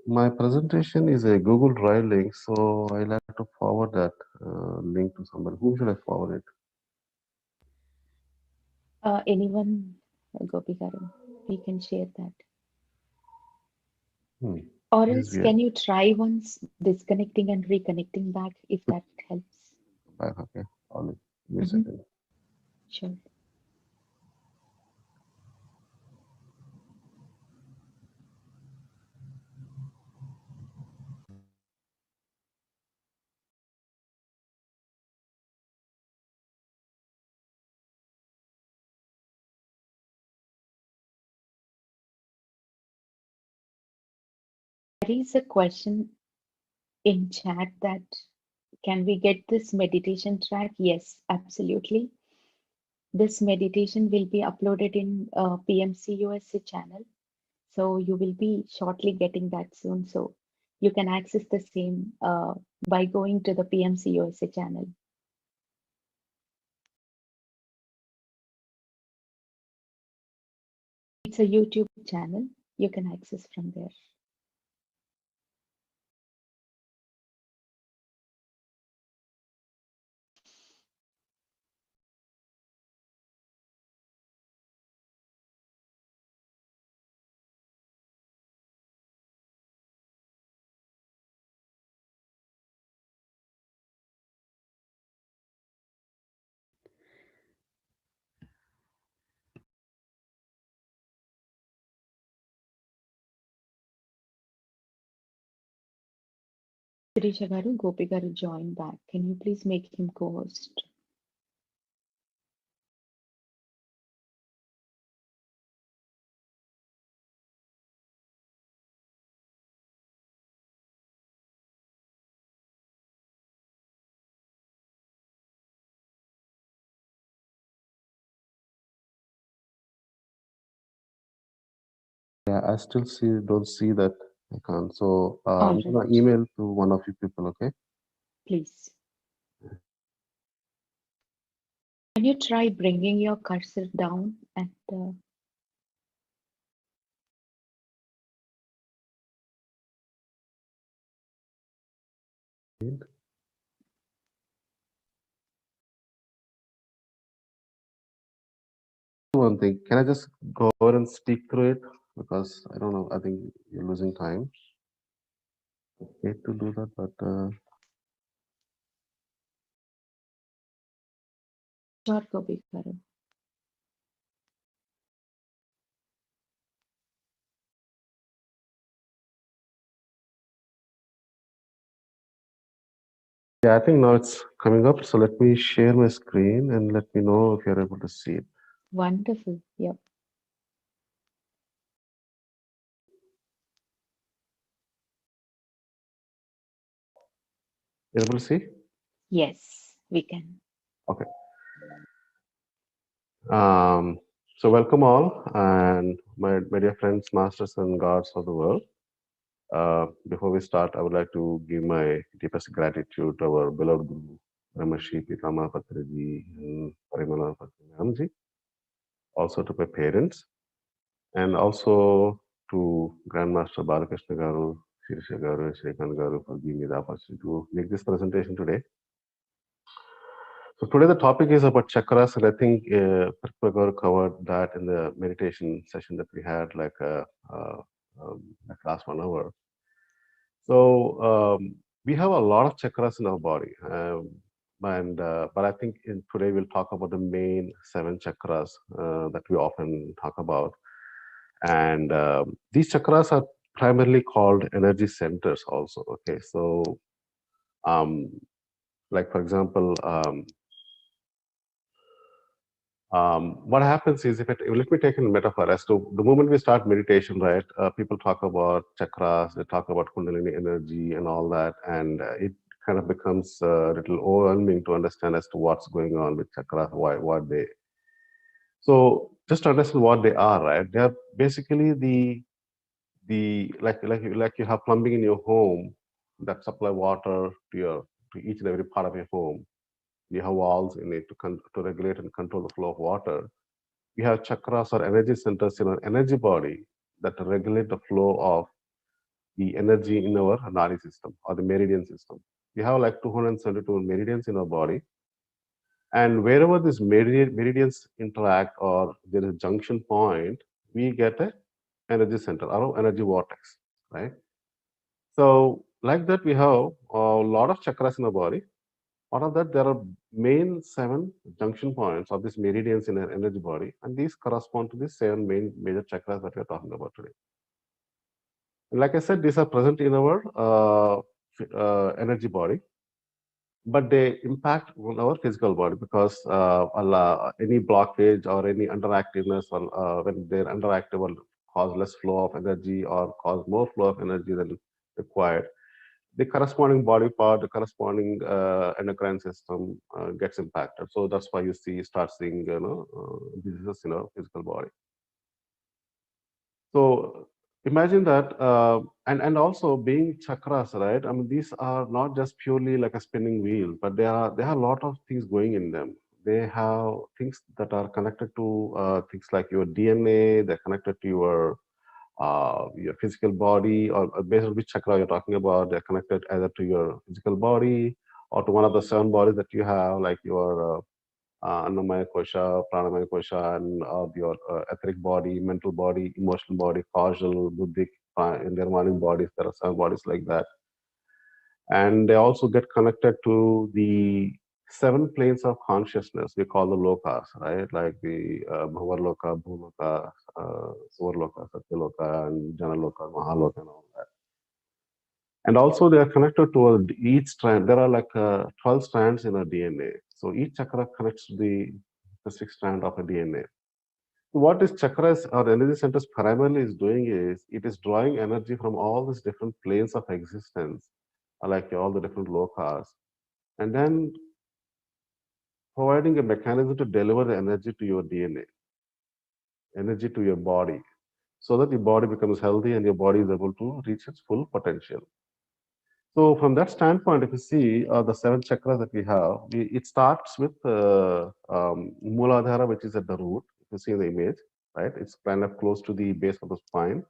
My presentation is a Google Drive link, so I'll have to forward that link to somebody. Whom should I forward it? Anyone, Gopi Garu, we can share that. Or This is else, weird. can you try once disconnecting and reconnecting back if that helps? Back, okay. Only give me a Mhm. second. Sure. There is a question in chat that can we get this meditation track? Yes, absolutely. This meditation will be uploaded in PMC USA channel. So you will be shortly getting that soon. So you can access the same by going to the PMC USA channel. It's a YouTube channel. You can access from there. Sirisha Garu, Gopi Garu join back. Can you please make him co-host? Yeah, I still don't see that icon. So All I'm gonna right, email to one of you people, okay? please. Can you try bringing your cursor down and One thing, can I just go over and speak through it? Because I don't know, I think you're losing time. I hate to do that, but Sure, Gopi Karan. yeah, I think now it's coming up. So let me share my screen and let me know if you're able to see it. Wonderful. Yep. You're able to see? Yes, we can. Okay. So welcome all, and my dear friends, masters and gods of the world. Before we start, I would like to give my deepest gratitude to our beloved Guru, Brahmarshi Pitamaha Patriji and Prathima Deepthi, also to my parents, and also to Grandmaster Balakrishna Garu, Shirisha Garu, and Shrikant Garu for giving me the opportunity to make this presentation today. So today the topic is about chakras, and I think Prathima Garu covered that in the meditation session that we had like last 1 hour. So we have a lot of chakras in our body, but I think today we'll talk about the main 7 chakras that we often talk about, and these chakras are primarily called energy centers. Also, okay, so like for example. What happens is, let me take a metaphor as to the moment we start meditation, right? People talk about chakras, they talk about Kundalini energy and all that, and it kind of becomes a little overwhelming to understand as to what's going on with chakras, what they. So just to understand what they are, right? They are basically the like you have plumbing in your home that supply water to each and every part of your home. You have walls in it to regulate and control the flow of water. We have chakras or energy centers in our energy body that regulate the flow of the energy in our nadi system or the meridian system. We have like 272 meridians in our body, and wherever these meridians interact or there is a junction point, we get a energy center or energy vortex, right? So like that, we have a lot of chakras in our body. Out of that, there are main 7 junction points of these meridians in our energy body, and these correspond to the 7 main major chakras that we are talking about today. And like I said, these are present in our energy body, but they impact on our physical body because any blockage or any underactiveness, or when they're underactive, will cause less flow of energy or cause more flow of energy than required. The corresponding body part, the corresponding endocrine system gets impacted. So that's why you start seeing diseases in our physical body. So imagine that, and also being chakras, right? I mean, these are not just purely like a spinning wheel, but they have a lot of things going in them. They have things that are connected to things like your DNA. They're connected to your physical body, or based on which chakra you're talking about, they're connected either to your physical body or to one of the 7 bodies that you have, like your Annamaya Kosha, Pranamaya Kosha, and your etheric body, mental body, emotional body, causal, buddhic, in their morning bodies. There are 7 bodies like that. And they also get connected to the 7 planes of consciousness we call the lokas, right? Like the Bhavarloka, Bhuloka, Suvarloka, Satyaloka, and Janaloka, Mahaloka, and all that. And also they are connected to each strand. There are like 12 strands in a DNA. So each chakra connects to the specific strand of a DNA. What this chakras or energy centers primarily is doing is it is drawing energy from all these different planes of existence, like all the different lokas, and then providing a mechanism to deliver the energy to your DNA, energy to your body, so that your body becomes healthy and your body is able to reach its full potential. So from that standpoint, if you see the 7 chakras that we have, it starts with Mooladhara, which is at the root. If you see the image, right? It's kind of close to the base of the spine.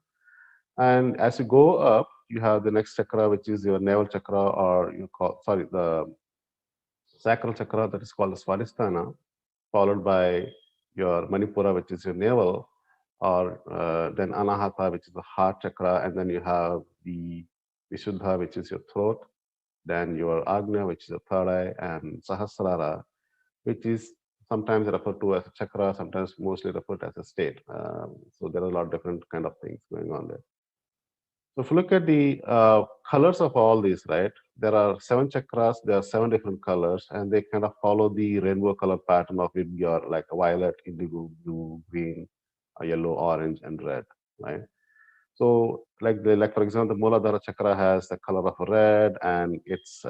And as you go up, you have the next chakra, which is your navel chakra, or you call, sorry, the sacral chakra, that is called the Swadhisthana, followed by your Manipura, which is your navel, or then Anahata, which is the heart chakra, and then you have the Vishuddha, which is your throat, then your Agnya, which is your third eye, and Sahasrara, which is sometimes referred to as a chakra, sometimes mostly referred to as a state. So there are a lot of different kind of things going on there. So if you look at the colors of all these, right, there are 7 chakras, there are 7 different colors, and they kind of follow the rainbow color pattern of it, your like violet, indigo, blue, green, yellow, orange, and red, right? So like for example, the Muladhara chakra has the color of red, and it's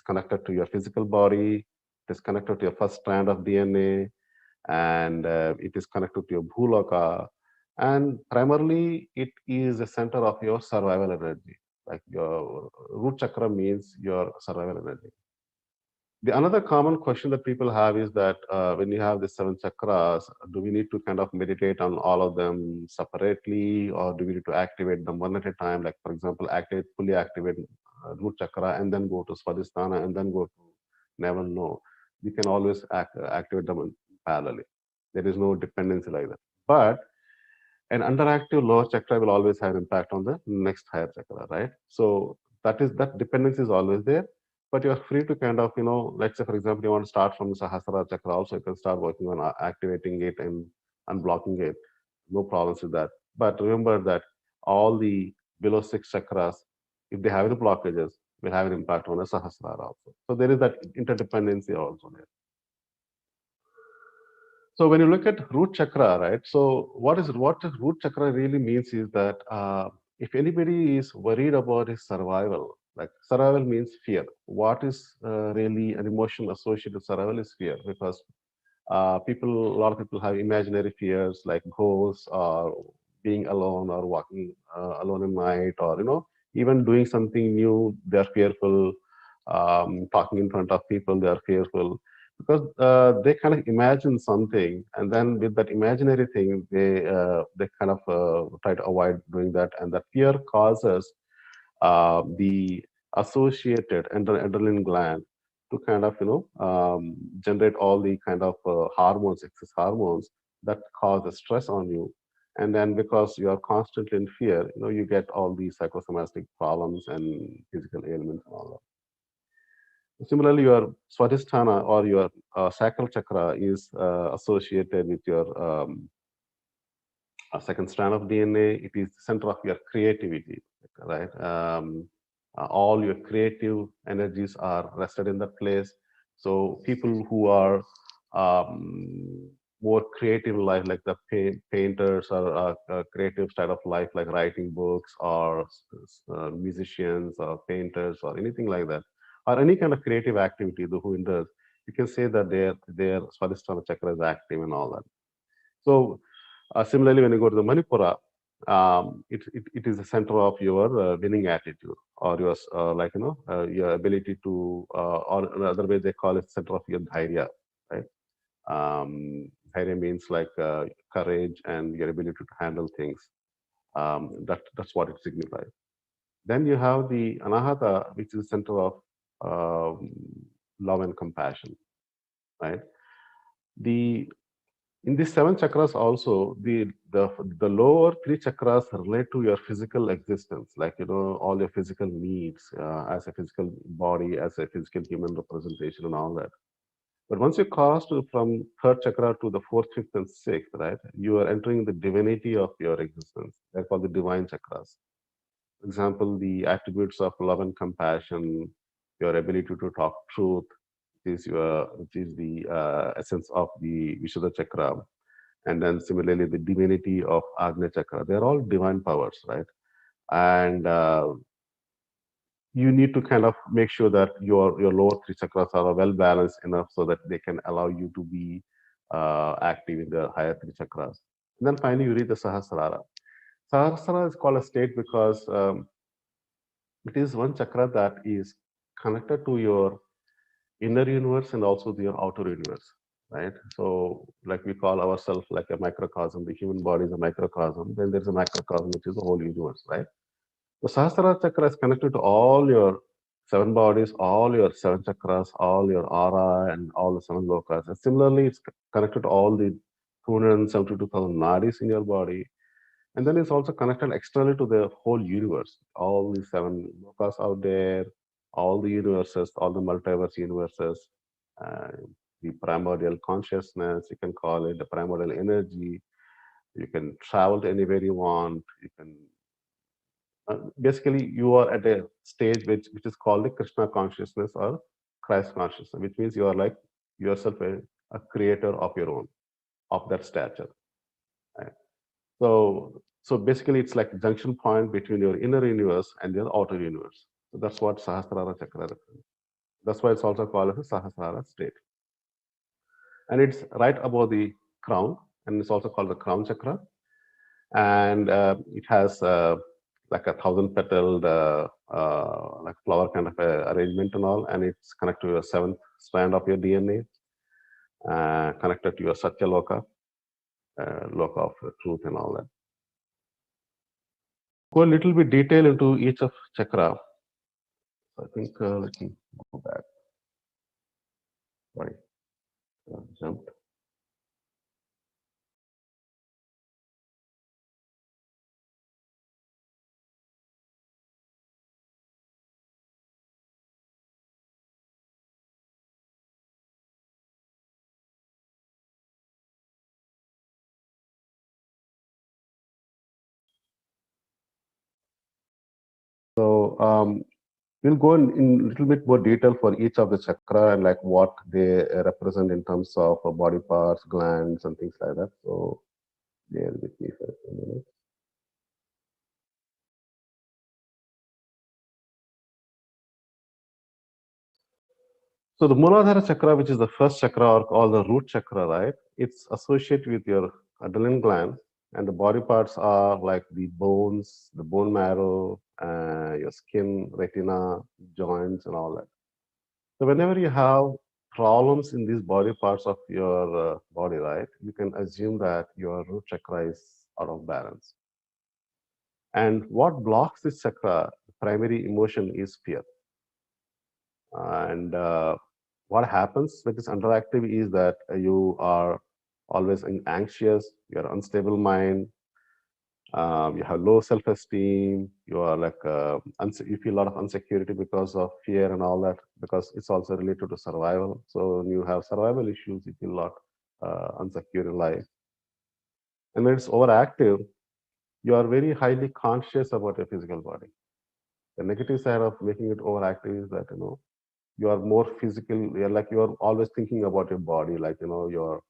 connected to your physical body. It is connected to your first strand of DNA, and it is connected to your bhuloka, and primarily it is the center of your survival energy. Like your root chakra means your survival energy. The another common question that people have is that when you have the 7 chakras, do we need to kind of meditate on all of them separately, or do we need to activate them one at a time? Like for example, fully activate root chakra and then go to Swadhisthana and then go to navel? No, we can always activate them parallelly. There is no dependency like that. But an underactive lower chakra will always have impact on the next higher chakra, right? So that dependency is always there, but you're free to kind of, let's say for example, you want to start from the Sahasrara chakra also, you can start working on activating it and unblocking it. No problems with that. But remember that all the below 6 chakras, if they have any blockages, will have an impact on the Sahasrara also. So there is that interdependency also there. So when you look at root chakra, right? So what root chakra really means is that if anybody is worried about his survival, like survival means fear. What is really an emotion associated with survival is fear, because a lot of people have imaginary fears like ghosts, or being alone, or walking alone at night, or even doing something new. They're fearful. Talking in front of people, they are fearful, because they kind of imagine something, and then with that imaginary thing, they kind of try to avoid doing that, and that fear causes the associated adrenaline gland to kind of generate all the kind of hormones, excess hormones, that cause the stress on you. And then because you are constantly in fear, you get all these psychosomatic problems and physical ailments and all that. Similarly, your Swadhisthana, or your sacral chakra, is associated with your second strand of DNA. It is the center of your creativity, right? All your creative energies are rested in that place. So people who are more creative in life, like the painters, or creative style of life, like writing books, or musicians, or painters, or anything like that, or any kind of creative activity who does, you can say that their Swadhisthana chakra is active and all that. So similarly, when you go to the Manipura, it is the center of your winning attitude, or your your ability to, or another way they call it, center of your dhairya, right? Dhairya means like courage and your ability to handle things. That's what it signifies. Then you have the Anahata, which is the center of um, love and compassion, right? The In these 7 chakras also, the lower 3 chakras relate to your physical existence, like all your physical needs, as a physical body, as a physical human representation, and all that. But once you cross from 3rd chakra to the 4th, 5th, and 6th, right, you are entering the divinity of your existence. They're called the divine chakras. For example, the attributes of love and compassion, your ability to talk truth, which is the essence of the Vishuddha chakra, and then similarly the divinity of Agnya chakra. They're all divine powers, right? And you need to kind of make sure that your lower 3 chakras are well balanced enough so that they can allow you to be active in the higher 3 chakras. And then finally, you read the Sahasrara. Sahasrara is called a state because it is one chakra that is connected to your inner universe and also your outer universe, right? So like we call ourselves like a microcosm. The human body is a microcosm. Then there's a macrocosm, which is the whole universe, right? The Sahasrara chakra is connected to all your 7 bodies, all your 7 chakras, all your aura, and all the 7 lokas. And similarly, it's connected to all the 272,000 nadis in your body. And then it's also connected externally to the whole universe. All the 7 lokas out there, all the universes, all the multiverse universes, uh, the primordial consciousness, you can call it the primordial energy. You can travel to anywhere you want. You can basically you are at a stage which is called the Krishna consciousness or Christ consciousness, which means you are like yourself a creator of your own, of that stature. Right? So basically it's like a junction point between your inner universe and your outer universe. So that's what Sahasrara chakra represents. That's why it's also called as a Sahasrara state. And it's right above the crown, and it's also called the crown chakra. And it has like a 1,000 petaled like flower kind of arrangement and all, and it's connected to your 7th strand of your DNA, connected to your Satya Loka, Loka of truth and all that. Go a little bit detail into each of chakra. I think let me go back. Sorry, jumped. So we'll go in a little bit more detail for each of the chakra and like what they represent in terms of body parts, glands, and things like that. So bear with me for a minute. So the Muladhara chakra, which is the first chakra or called the root chakra, right? It's associated with your adrenal gland, and the body parts are like the bones, the bone marrow, your skin, retina, joints, and all that. So whenever you have problems in these body parts of your body, right, you can assume that your root chakra is out of balance. And what blocks this chakra, the primary emotion is fear. And what happens when it's underactive is that you are always anxious, you are unstable mind, you have low self-esteem, you are like you feel a lot of insecurity because of fear and all that, because it's also related to survival. So when you have survival issues, you feel a lot insecure in life. And when it's overactive, you are very highly conscious about your physical body. The negative side of making it overactive is that you are more physical. You're like you're always thinking about your body, like you're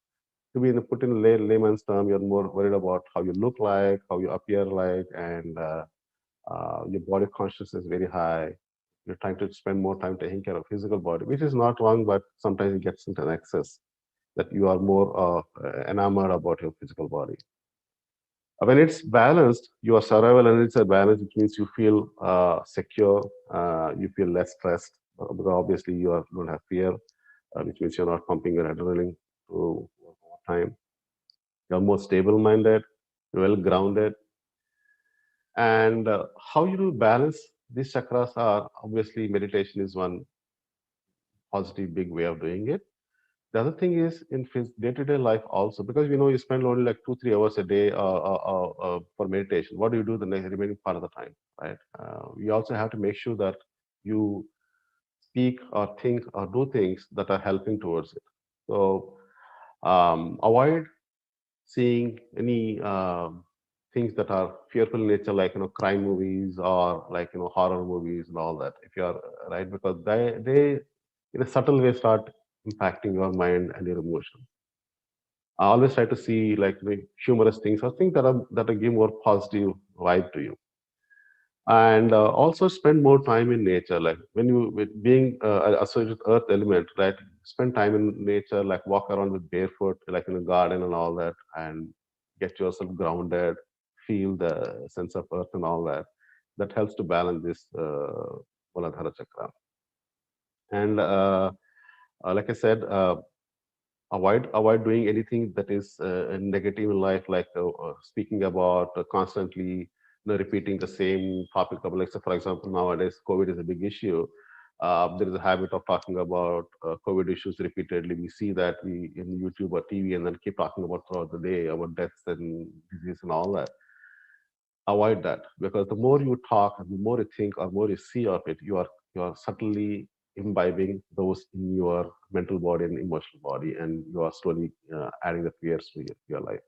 to be put in layman's term. You're more worried about how you look like, how you appear like, and your body consciousness is very high. You're trying to spend more time taking care of physical body, which is not wrong, but sometimes it gets into an excess that you are more enamored about your physical body. When it's balanced, your survival energy are balanced, which means you feel secure, you feel less stressed, because obviously don't have fear, which means you're not pumping your adrenaline to time. You're more stable-minded, well grounded, and how you do balance these chakras are obviously meditation is one positive big way of doing it. The other thing is in day-to-day life also, because you spend only like 2-3 hours a day for meditation. What do you do the remaining part of the time, right? You also have to make sure that you speak or think or do things that are helping towards it. So avoid seeing any things that are fearful in nature, like crime movies or like horror movies and all that. If you are right, because they in a subtle way start impacting your mind and your emotion. I always try to see like the humorous things or things that give more positive vibe to you, and also spend more time in nature. Like when you with being associated with earth element, right? Spend time in nature, like walk around with barefoot, like in a garden and all that, and get yourself grounded, feel the sense of earth and all that. That helps to balance this Muladhara chakra. And like I said, avoid doing anything that is negative in life, like speaking about constantly repeating the same topic of, like, so for example, nowadays COVID is a big issue. There is a habit of talking about COVID issues repeatedly. We see that we in YouTube or TV, and then keep talking about throughout the day about deaths and disease and all that. Avoid that, because the more you talk and the more you think or more you see of it, you are subtly imbibing those in your mental body and emotional body, and you are slowly adding the fears to your life.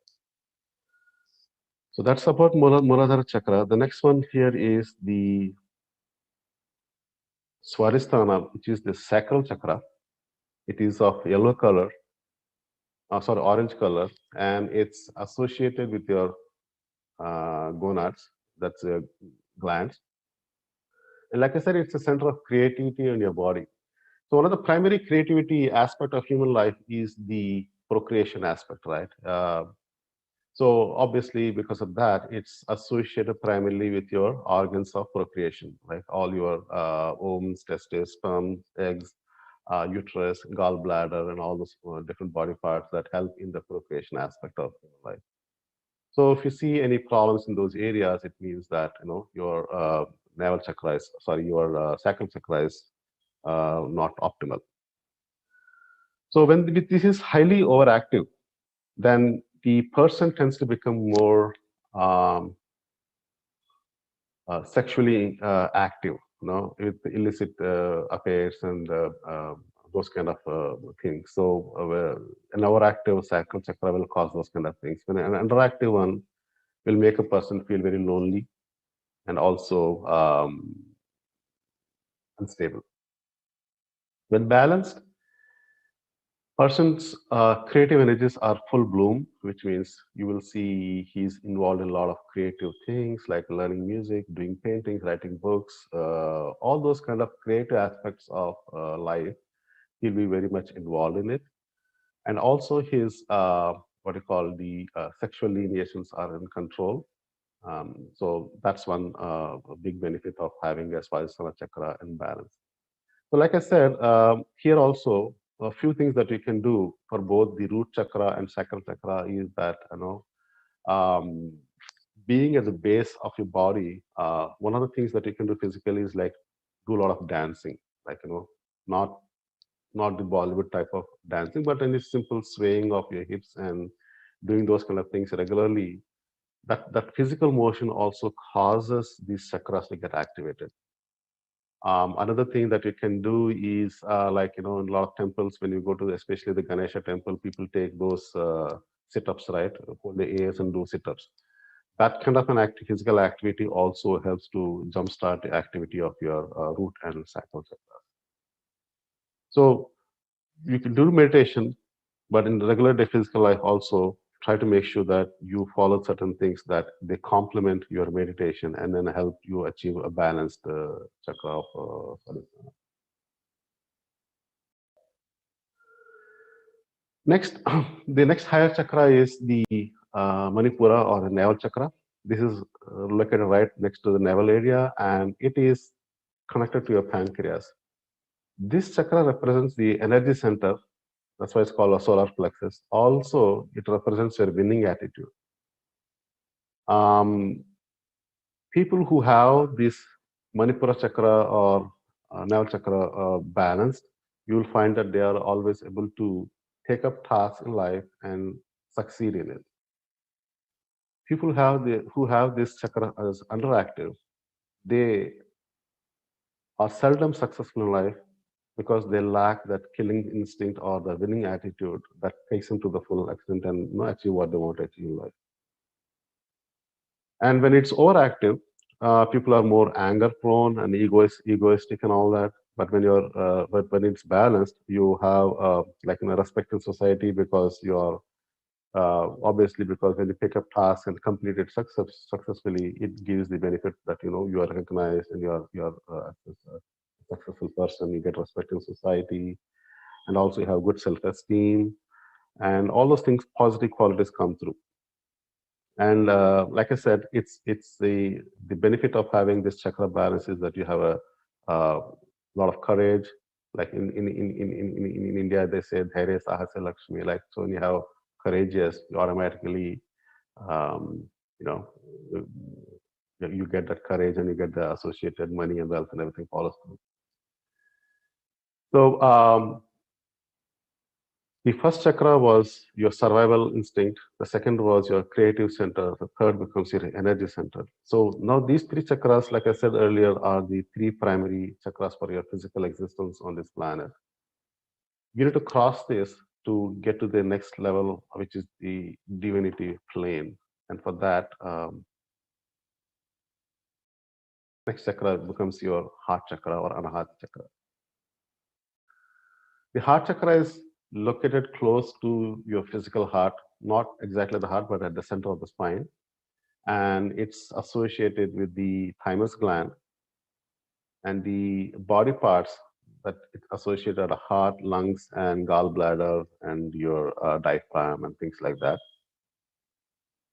So that's about Muladhara Chakra. The next one here is the Swadhisthana, which is the sacral chakra. It is of yellow color, orange color, and it's associated with your gonads, that's your glands. And like I said, it's a center of creativity in your body. So one of the primary creativity aspect of human life is the procreation aspect, right? So obviously, because of that, it's associated primarily with your organs of procreation, like all your ovaries, testes, sperm, eggs, uterus, gallbladder, and all those different body parts that help in the procreation aspect of human life. So if you see any problems in those areas, it means that your navel chakra is, your sacral chakra is not optimal. So when this is highly overactive, then the person tends to become more sexually active, with illicit affairs and those kind of things. So an overactive sacral chakra will cause those kind of things. When an underactive one will make a person feel very lonely and also unstable. When balanced, person's creative energies are full bloom, which means you will see he's involved in a lot of creative things like learning music, doing paintings, writing books, all those kind of creative aspects of life. He'll be very much involved in it. And also his, what you call the sexual lineations are in control. So that's one big benefit of having a Swadhisthana chakra in balance. So like I said, here also, a few things that you can do for both the root chakra and sacral chakra is that, um, being at the base of your body, one of the things that you can do physically is like do a lot of dancing, like, not not the Bollywood type of dancing, but any simple swaying of your hips and doing those kind of things regularly. That physical motion also causes these chakras to get activated. Another thing that you can do is like, in a lot of temples, when you go to especially the Ganesha temple, people take those sit-ups, right? Hold the ears and do sit-ups. That kind of an physical activity also helps to jumpstart the activity of your root and sacral chakra. So you can do meditation, but in the regular day physical life also try to make sure that you follow certain things that they complement your meditation and then help you achieve a balanced chakra of Swadhisthana. Next, the next higher chakra is the Manipura or the navel chakra. This is located right next to the navel area, and it is connected to your pancreas. This chakra represents the energy center. That's why it's called a solar plexus. Also, it represents your winning attitude. People who have this Manipura chakra or navel chakra balanced, you will find that they are always able to take up tasks in life and succeed in it. People who have this chakra as underactive, they are seldom successful in life because they lack that killing instinct or the winning attitude that takes them to the full extent and achieve what they want to achieve in life. And when it's overactive, people are more anger prone and egoistic and all that. But when it's balanced, you have like respect in society because you are obviously, because when you pick up tasks and complete it successfully, it gives the benefit that you are recognized and you are a successful person. You get respect in society, and also you have good self-esteem, and all those things, positive qualities come through. And like I said, it's the benefit of having this chakra balance is that you have a lot of courage. Like in India, they say "Dhairya Sahasya Lakshmi." Like, so when you have courageous, you automatically, um, you know, you get that courage and you get the associated money and wealth and everything follows through. So the first chakra was your survival instinct. The second was your creative center. The third becomes your energy center. So now these three chakras, like I said earlier, are the three primary chakras for your physical existence on this planet. You need to cross this to get to the next level, which is the divinity plane. And for that, next chakra becomes your heart chakra or anahata chakra. The heart chakra is located close to your physical heart, not exactly the heart, but at the center of the spine. And it's associated with the thymus gland and the body parts that it's associated are heart, lungs, and gallbladder, and your diaphragm and things like that.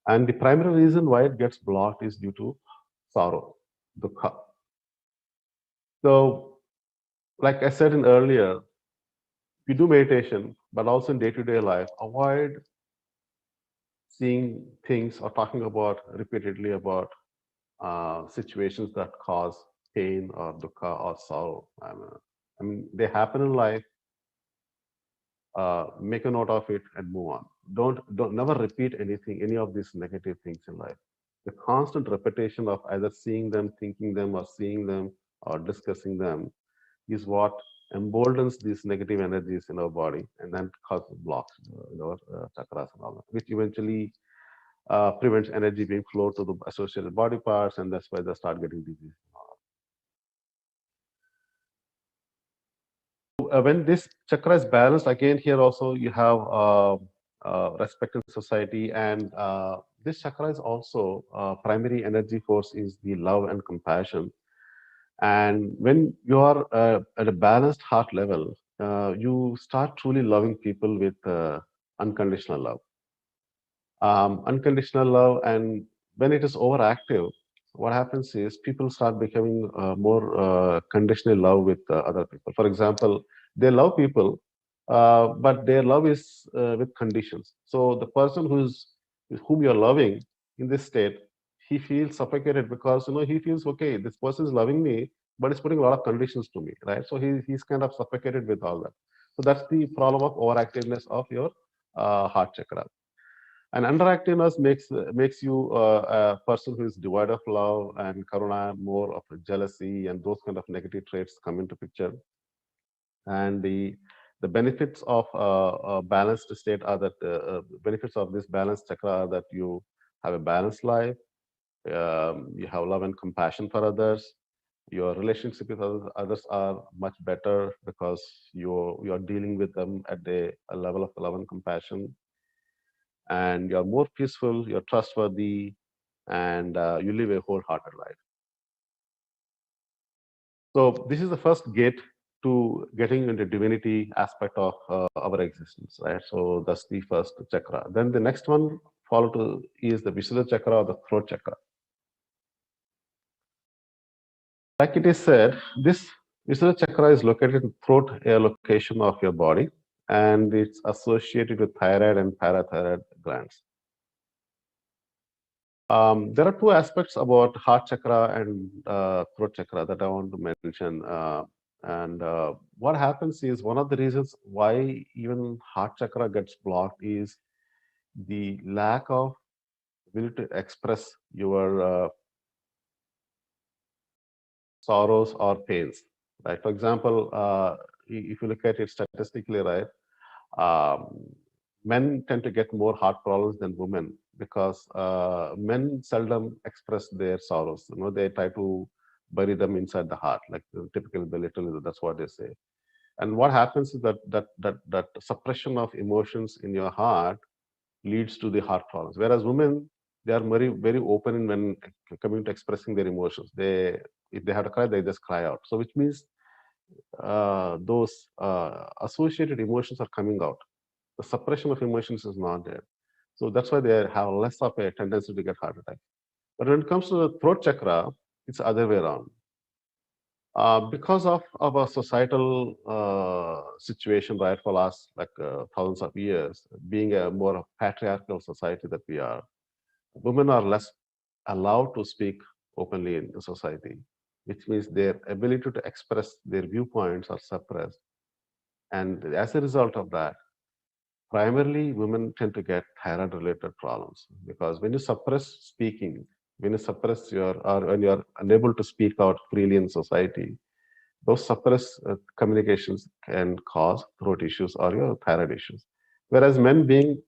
And the primary reason why it gets blocked is due to sorrow, dukkha. So, like I said in earlier, you do meditation, but also in day-to-day life, avoid seeing things or talking about repeatedly about situations that cause pain or dukkha or sorrow. I mean, they happen in life. Make a note of it and move on. Don't never repeat anything, any of these negative things in life. The constant repetition of either seeing them, thinking them, or seeing them, or discussing them is what emboldens these negative energies in our body and then causes blocks in our chakras and all that, which eventually prevents energy being flowed to the associated body parts, and that's why they start getting disease. When this chakra is balanced, again here also you have respect in society, and this chakra is also primary energy force is the love and compassion. And when you are at a balanced heart level, you start truly loving people with unconditional love. Unconditional love, and when it is overactive, what happens is people start becoming more conditional love with other people. For example, they love people, but their love is with conditions. So the person whom you're loving in this state, he feels suffocated because he feels okay. This person is loving me, but it's putting a lot of conditions to me, right? So he's kind of suffocated with all that. So that's the problem of overactiveness of your heart chakra. And underactiveness makes you a person who is devoid of love and karuna, more of a jealousy, and those kind of negative traits come into picture. And the benefits of a balanced state are that benefits of this balanced chakra are that you have a balanced life, you have love and compassion for others. Your relationship with others are much better because you're dealing with them at a level of love and compassion, and you're more peaceful, you're trustworthy, and you live a wholehearted life. So this is the first gate to getting into divinity aspect of our existence, right? So that's the first chakra. Then the next one follow to is the Visuddha chakra or the throat chakra. Like it is said, this Visuddha chakra is located in throat air location of your body, and it's associated with thyroid and parathyroid glands. There are two aspects about heart chakra and throat chakra that I want to mention. And what happens is one of the reasons why even heart chakra gets blocked is the lack of ability to express your sorrows or pains. Right. For example, if you look at it statistically, right, men tend to get more heart problems than women because men seldom express their sorrows. They try to bury them inside the heart, like typically the little. That's what they say. And what happens is that suppression of emotions in your heart leads to the heart problems. Whereas women, they are very open when coming to expressing their emotions. If they have to cry, they just cry out. So which means those associated emotions are coming out. The suppression of emotions is not there. So that's why they have less of a tendency to get heart attack. But when it comes to the throat chakra, it's the other way around. Because of our societal situation, right, for last thousands of years, being a more patriarchal society that we are, women are less allowed to speak openly in the society, which means their ability to express their viewpoints are suppressed. And as a result of that, primarily women tend to get thyroid related problems, because when you suppress speaking, when you suppress or when you're unable to speak out freely in society, those suppressed communications can cause throat issues or your thyroid issues. Whereas men, being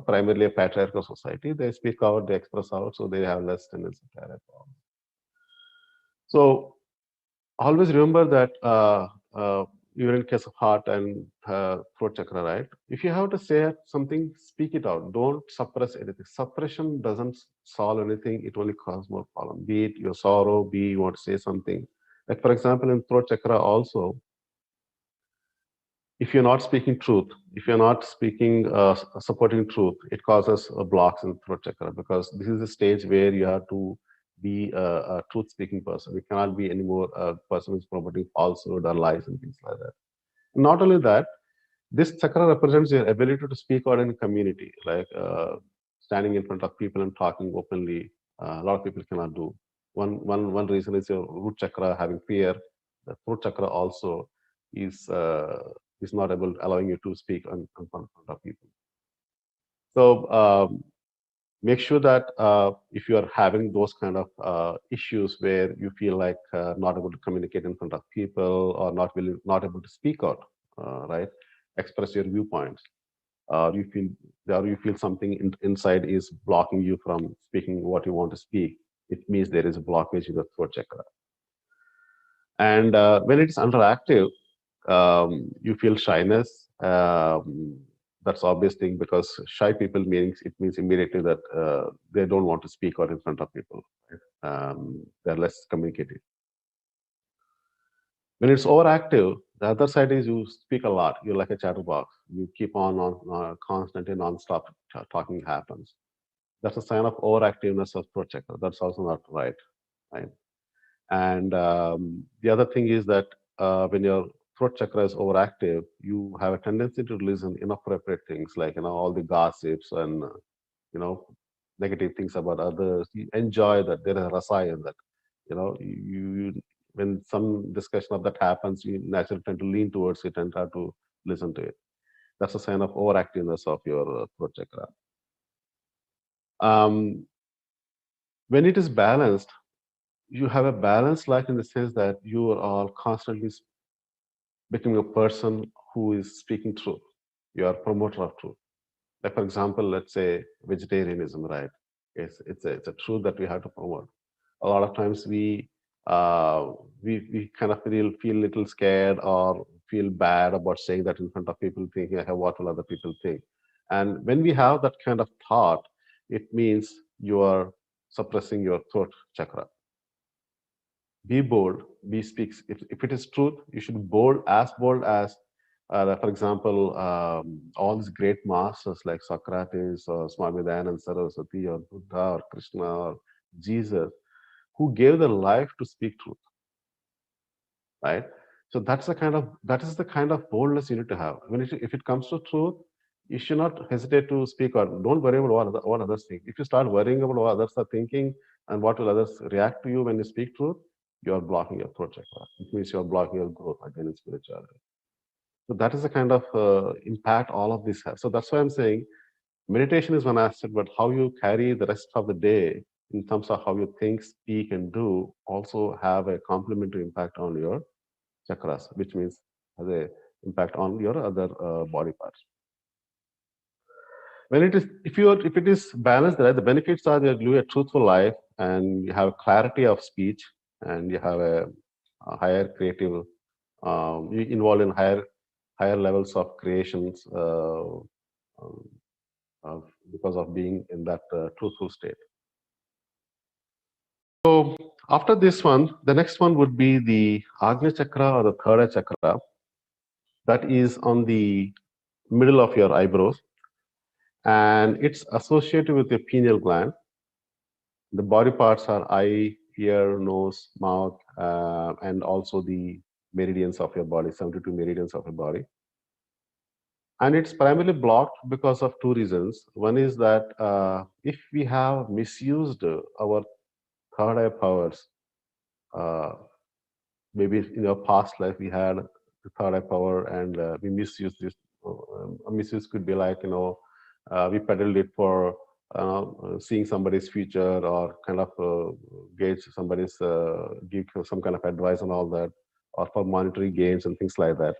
primarily a patriarchal society, they speak out, they express out, so they have less tendency to thyroid problems. So always remember that even in case of heart and throat chakra, right? If you have to say something, speak it out. Don't suppress anything. Suppression doesn't solve anything. It only causes more problem. Be it your sorrow, be you want to say something. Like for example, in throat chakra also, if you're not speaking truth, if you're not speaking supporting truth, it causes blocks in throat chakra, because this is a stage where you have to be a truth speaking person. You cannot be anymore a person who's promoting falsehood or lies and things like that. Not only that, this chakra represents your ability to speak out in a community, like standing in front of people and talking openly. A lot of people cannot do. One reason is your root chakra having fear. The throat chakra also is not able, allowing you to speak in front of people. So make sure that if you are having those kind of issues where you feel like not able to communicate in front of people, or not able to speak out, right, express your viewpoints, or you feel something inside is blocking you from speaking what you want to speak, it means there is a blockage in the throat chakra. And when it is underactive, you feel shyness. That's obvious thing, because shy people means it means immediately that they don't want to speak out in front of people. Right? They're less communicative. When it's overactive, the other side is you speak a lot. You're like a chatterbox. You keep on constantly non-stop talking happens. That's a sign of overactiveness of throat chakra. That's also not right. Right. And the other thing is that when your throat chakra is overactive, you have a tendency to listen inappropriate things, like all the gossips and negative things about others. You enjoy that. There is a rasa in that. You when some discussion of that happens, you naturally tend to lean towards it and try to listen to it. That's a sign of overactiveness of your throat chakra. When it is balanced, you have a balanced life in the sense that you are all constantly becoming a person who is speaking truth. You are a promoter of truth. Like for example, let's say vegetarianism, right? It's a truth that we have to promote. A lot of times we kind of feel a little scared or feel bad about saying that in front of people, thinking, "Hey, what will other people think?" And when we have that kind of thought, it means you are suppressing your throat chakra. Be bold, be speaks. If it is truth, you should be bold as for example, all these great masters like Socrates or Swami Dayananda Saraswati or Buddha or Krishna or Jesus, who gave their life to speak truth, right? So that is the kind of boldness you need to have. If it comes to truth, you should not hesitate to speak out. Don't worry about what others think. If you start worrying about what others are thinking and what will others react to you when you speak truth, you are blocking your throat chakra. It means you are blocking your growth again in spirituality. So that is the kind of impact all of this has. So that's why I'm saying meditation is one aspect, but how you carry the rest of the day in terms of how you think, speak, and do also have a complementary impact on your chakras, which means has a impact on your other body parts. When it is, if it is balanced, right, the benefits are that you live a truthful life and you have clarity of speech and you have a higher creative, you involved in higher levels of creations because of being in that truthful state. So after this one, the next one would be the Agnya chakra or the third eye chakra. That is on the middle of your eyebrows, and it's associated with the pineal gland. The body parts are eye, ear, nose, mouth, and also the meridians of your body, 72 meridians of your body. And it's primarily blocked because of two reasons. One is that if we have misused our third eye powers. Maybe in your past life we had the third eye power, and we misuse this. Misuse could be like, we peddled it for seeing somebody's future, or kind of gauge somebody's, give some kind of advice and all that, or for monetary gains and things like that.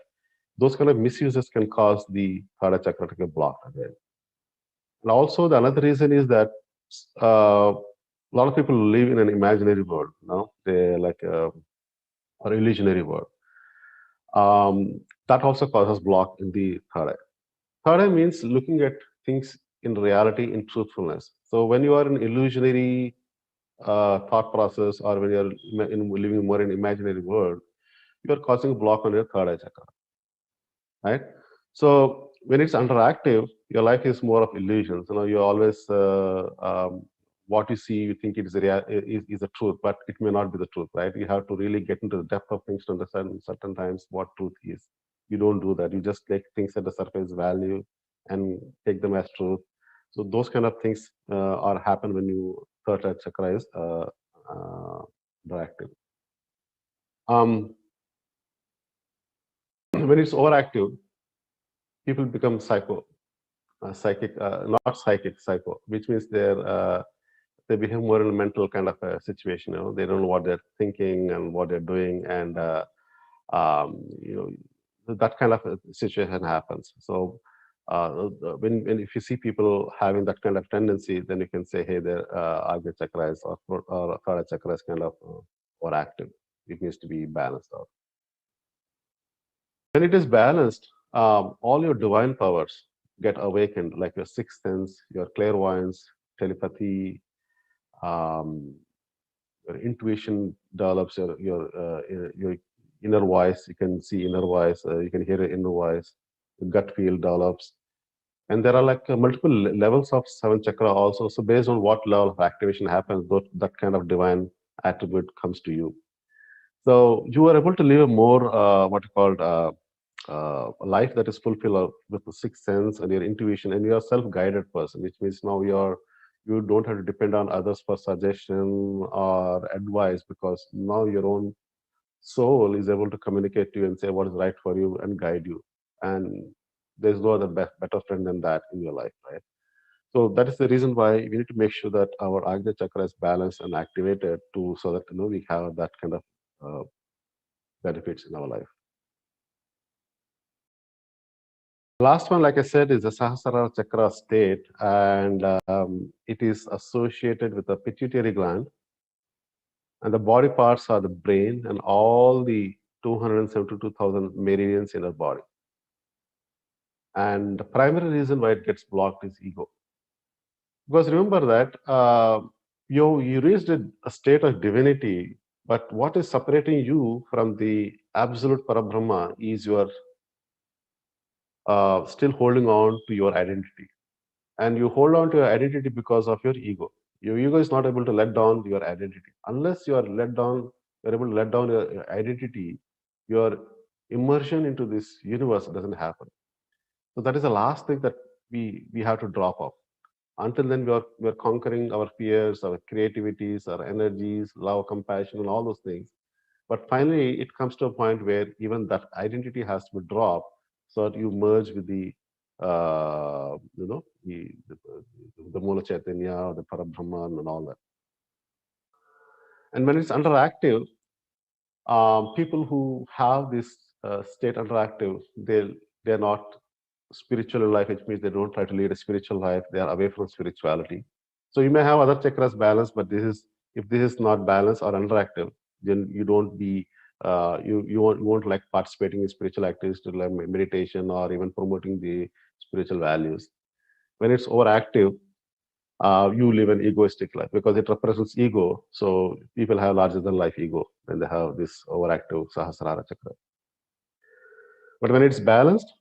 Those kind of misuses can cause the third eye chakra to get blocked again. And also the another reason is that a lot of people live in an imaginary world. They like or illusionary world. That also causes block in the third eye. Third eye means looking at things in reality, in truthfulness. So when you are in illusionary thought process, or when you're living more in imaginary world, you are causing a block on your third eye chakra, right? So when it's underactive, your life is more of illusions. You always what you see, you think it is the truth, but it may not be the truth, right? You have to really get into the depth of things to understand certain times what truth is. You don't do that. You just take things at the surface value and take them as truth. So those kind of things are happen when you third eye chakra is underactive. When it's overactive, people become psychic, not psychic, psycho, which means they behave more in a mental kind of a situation. They don't know what they're thinking and what they're doing, and that kind of a situation happens. So when if you see people having that kind of tendency, then you can say, hey, their Agya chakra is or Third eye chakra is kind of overactive. It needs to be balanced out. When it is balanced, all your divine powers get awakened, like your sixth sense, your clairvoyance, telepathy, your intuition develops, your inner voice. You can see inner voice, you can hear inner voice, your gut feel develops. And there are like multiple levels of seven chakra also. So based on what level of activation happens, that kind of divine attribute comes to you. So you are able to live a more what you called a life that is fulfilled with the sixth sense and your intuition, and you're a self-guided person, which means now you don't have to depend on others for suggestion or advice, because now your own soul is able to communicate to you and say what is right for you and guide you. And there's no other better friend than that in your life, right? So that is the reason why we need to make sure that our Agnya chakra is balanced and activated so that we have that kind of benefits in our life. Last one, like I said, is the Shaakahaara chakra state, and it is associated with the pituitary gland, and the body parts are the brain and all the 272,000 meridians in our body. And the primary reason why it gets blocked is ego. Because remember that you reached a state of divinity, but what is separating you from the absolute Parabrahma is your still holding on to your identity. And you hold on to your identity because of your ego. Your ego is not able to let down your identity. Unless you are able to let down your identity, your immersion into this universe doesn't happen. So that is the last thing that we have to drop off. Until then, we are conquering our fears, our creativities, our energies, love, compassion, and all those things. But finally, it comes to a point where even that identity has to be dropped, so that you merge with the the Mula Chaitanya, the Parabrahman, and all that. And when it's underactive, people who have this state underactive, they're not spiritual in life, which means they don't try to lead a spiritual life. They are away from spirituality. So you may have other chakras balanced, but if this is not balanced or underactive, then you don't be you won't like participating in spiritual activities like meditation or even promoting the spiritual values. When it's overactive, you live an egoistic life because it represents ego. So people have larger than life ego when they have this overactive Sahasrara chakra. But when it's balanced,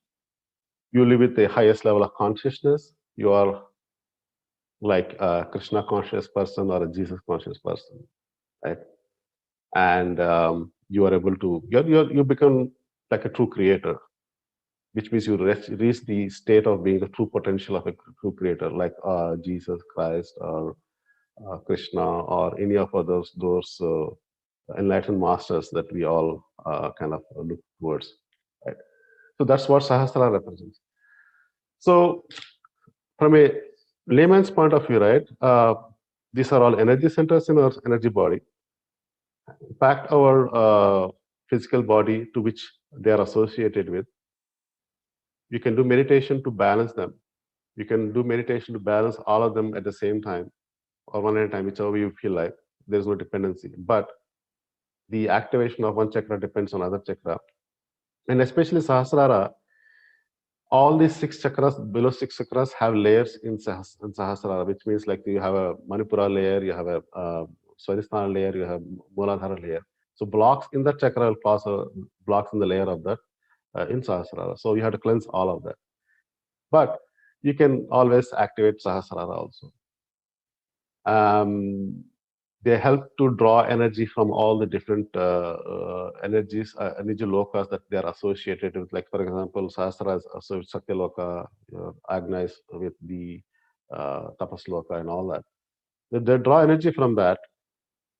you live with the highest level of consciousness. You are like a Krishna conscious person or a Jesus conscious person, right? And you are able to you become like a true creator, which means you reach the state of being the true potential of a true creator, like Jesus Christ or Krishna or any of those enlightened masters that we all kind of look towards. Right? So that's what Sahasrara represents. So from a layman's point of view, right, these are all energy centers in our energy body. In fact, our physical body to which they are associated with, you can do meditation to balance them. You can do meditation to balance all of them at the same time or one at a time, whichever you feel like. There's no dependency. But the activation of one chakra depends on other chakra. And especially Sahasrara, all these 6 chakras, below 6 chakras have layers in Sahasrara, which means like you have a Manipura layer, you have a Swadhisthana layer, you have Mooladhara layer. So blocks in that chakra will cause blocks in the layer of that in Sahasrara. So you have to cleanse all of that. But you can always activate Sahasrara also. They help to draw energy from all the different energy lokas that they are associated with. Like, for example, Sahasrara is associated with Satya Loka, Agna is with the Tapas Loka and all that. They draw energy from that,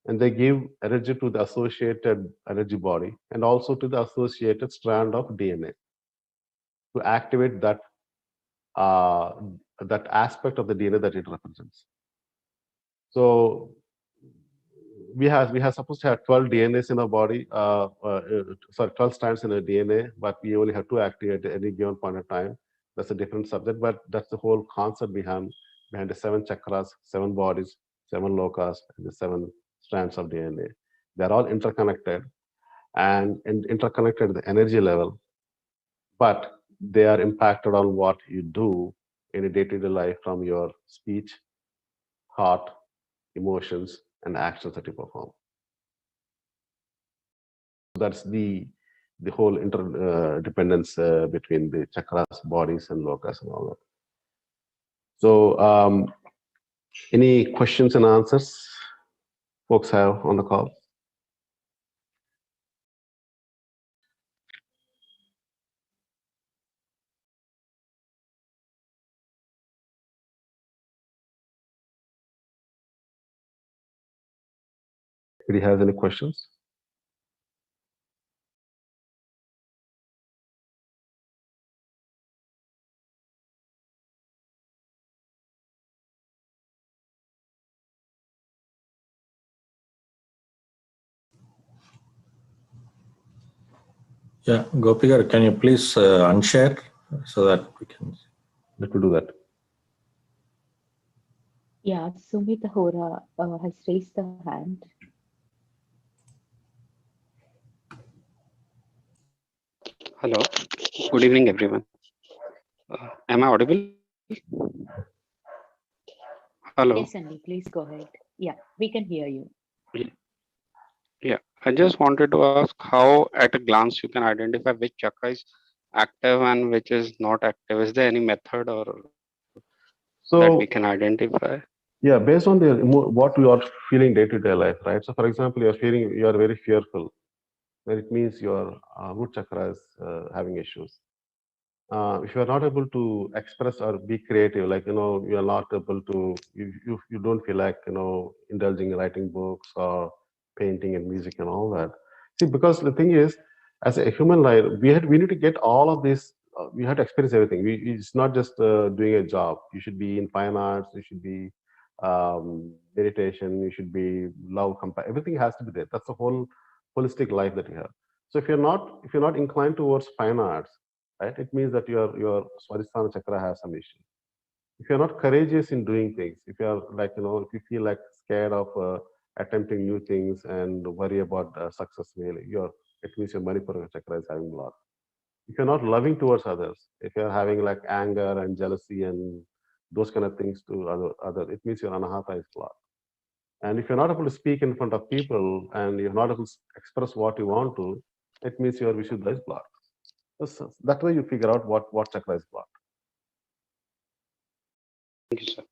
and they give energy to the associated energy body and also to the associated strand of DNA to activate that that aspect of the DNA that it represents. So we have supposed to have 12 DNAs in our body, 12 strands in our DNA, but we only have 2 active at any given point of time. That's a different subject, but that's the whole concept behind the 7 chakras, 7 bodies, 7 lokas, and the 7 strands of DNA. They're all interconnected and interconnected at the energy level, but they are impacted on what you do in a day-to-day life from your speech, heart, emotions, and actions that you perform. That's the whole interdependence between the chakras, bodies, and lokas and all that. So any questions and answers folks have on the call? Anybody has any questions? Yeah, Gopi, can you please unshare so that we can... Let me do that. Yeah, Sumit Hora has raised the hand. Hello, good evening, everyone. Am I audible? Hello. Yes, Andy, please go ahead. Yeah, we can hear you. Yeah, I just wanted to ask how, at a glance, you can identify which chakra is active and which is not active. Is there any method or that we can identify? Yeah, based on what you are feeling day-to-day life, right? So, for example, you are very fearful, where it means your root chakra is having issues. If you are not able to express or be creative, like, you are not able to, you don't feel like, indulging in writing books or painting and music and all that. See, because the thing is, as a human life, we need to get all of this. We have to experience everything. It's not just doing a job. You should be in fine arts. You should be meditation. You should be love. Everything has to be there. That's the whole holistic life that you have. So if you're not inclined towards fine arts, right, it means that your Swadhisthana chakra has some issue. If you're not courageous in doing things, if you're like, if you feel like scared of attempting new things and worry about success, really, it means your Manipura chakra is having block. If you're not loving towards others, if you're having like anger and jealousy and those kind of things to other, it means your Anahata is blocked. And if you're not able to speak in front of people and you're not able to express what you want to, it means your Vishuddha is blocked. That way you figure out what chakra is blocked. Thank you, sir.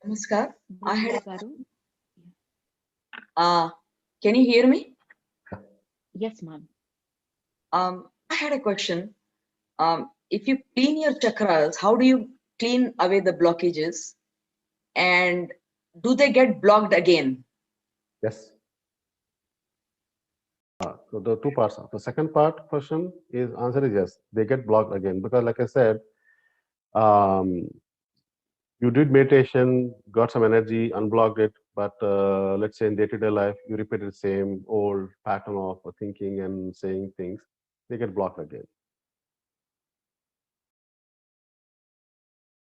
Namaskar. I had Garu. can you hear me? Yes, ma'am. I had a question. If you clean your chakras, how do you clean away the blockages? And do they get blocked again? Yes. So the two parts. The second part question is answer is yes. They get blocked again because, like I said, you did meditation, got some energy, unblocked it, but let's say in day-to-day life, you repeat the same old pattern of thinking and saying things, they get blocked again.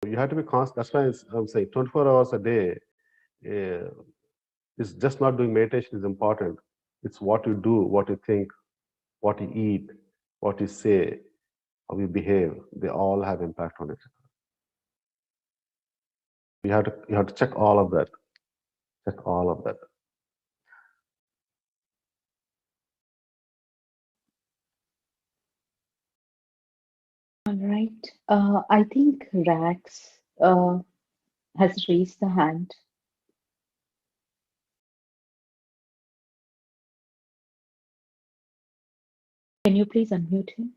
You have to be constant. That's why I'm saying 24 hours a day is just not doing meditation is important. It's what you do, what you think, what you eat, what you say, how you behave. They all have impact on it. You have to check all of that. Check all of that. All right. I think Rax has raised the hand. Can you please unmute him?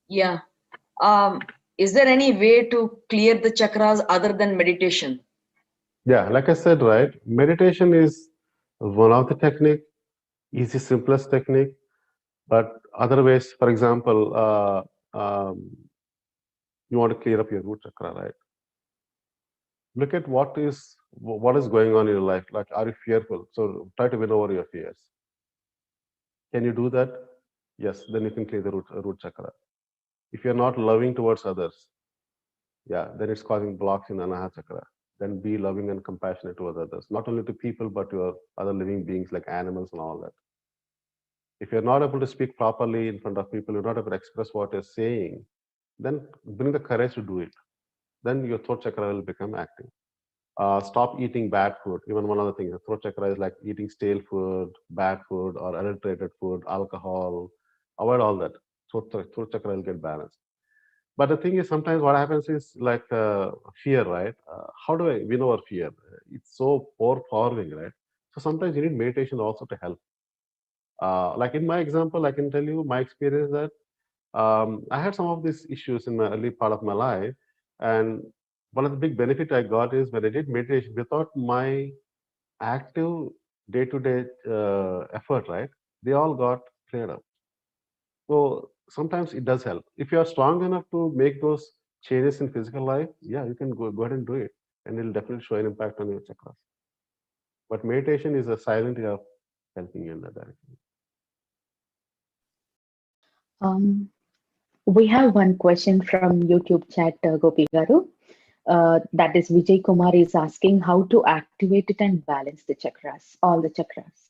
Yeah. Is there any way to clear the chakras other than meditation? Yeah, like I said, right? Meditation is one of the technique, easy, simplest technique. But other ways, for example, you want to clear up your root chakra, right? Look at what is going on in your life. Like, are you fearful? So try to win over your fears. Can you do that? Yes, then you can clear the root chakra. If you're not loving towards others, yeah, then it's causing blocks in Anahata chakra. Then be loving and compassionate towards others, not only to people, but to other living beings like animals and all that. If you're not able to speak properly in front of people, you're not able to express what you're saying, then bring the courage to do it. Then your throat chakra will become active. Stop eating bad food. Even one of the things, the throat chakra is like eating stale food, bad food, or adulterated food, alcohol. Avoid all that. Throat chakra will get balanced. But the thing is, sometimes what happens is like fear, right? How do I win over fear? It's so overpowering, right? So sometimes you need meditation also to help. Like in my example, I can tell you my experience that I had some of these issues in my early part of my life, and one of the big benefit I got is when I did meditation without my active day-to-day effort, right? They all got cleared up. So sometimes it does help. If you are strong enough to make those changes in physical life, yeah, you can go ahead and do it, and it'll definitely show an impact on your chakras. But meditation is a silent way of helping you in that direction. We have one question from YouTube chat, Gopi Garu. That is Vijay Kumar is asking how to activate it and balance the chakras, all the chakras.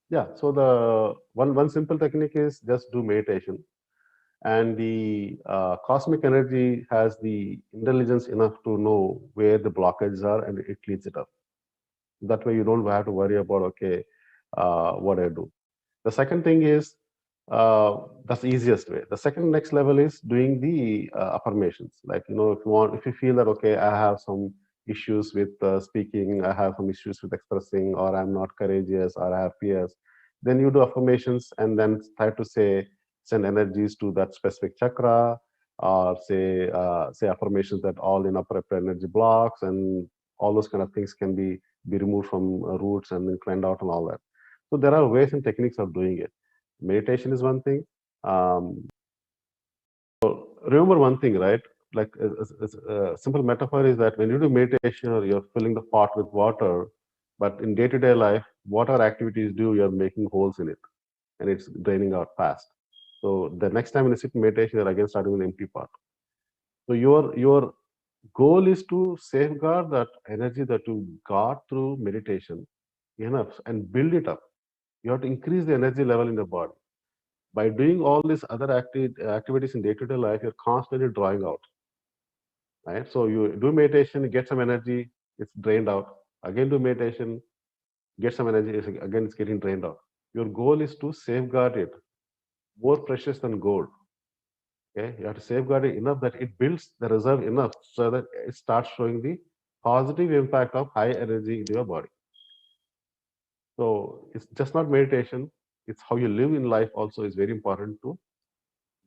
Yeah, so the one simple technique is just do meditation, and the cosmic energy has the intelligence enough to know where the blockages are, and it cleans it up. That way, you don't have to worry about okay, what I do. The second thing is that's the easiest way. The second next level is doing the affirmations. Like if you feel that okay, I have some issues with speaking, I have some issues with expressing, or I'm not courageous, or I have fears, then you do affirmations and then try to send energies to that specific chakra, or say affirmations that all in upper energy blocks and all those kind of things can be removed from roots and then cleaned out and all that. So there are ways and techniques of doing it. Meditation is one thing. Remember one thing, right? Like a simple metaphor is that when you do meditation or you're filling the pot with water, but in day-to-day life, whatever activities do, you're making holes in it and it's draining out fast. So the next time when you sit in meditation, you're again starting with an empty pot. So your goal is to safeguard that energy that you got through meditation enough and build it up. You have to increase the energy level in the body. By doing all these other activities in day-to-day life, you're constantly drawing out, right? So you do meditation, get some energy, it's drained out. Again, do meditation, get some energy, again it's getting drained out. Your goal is to safeguard it, more precious than gold. Okay, you have to safeguard it enough that it builds the reserve enough so that it starts showing the positive impact of high energy in your body. So it's just not meditation, it's how you live in life also is very important to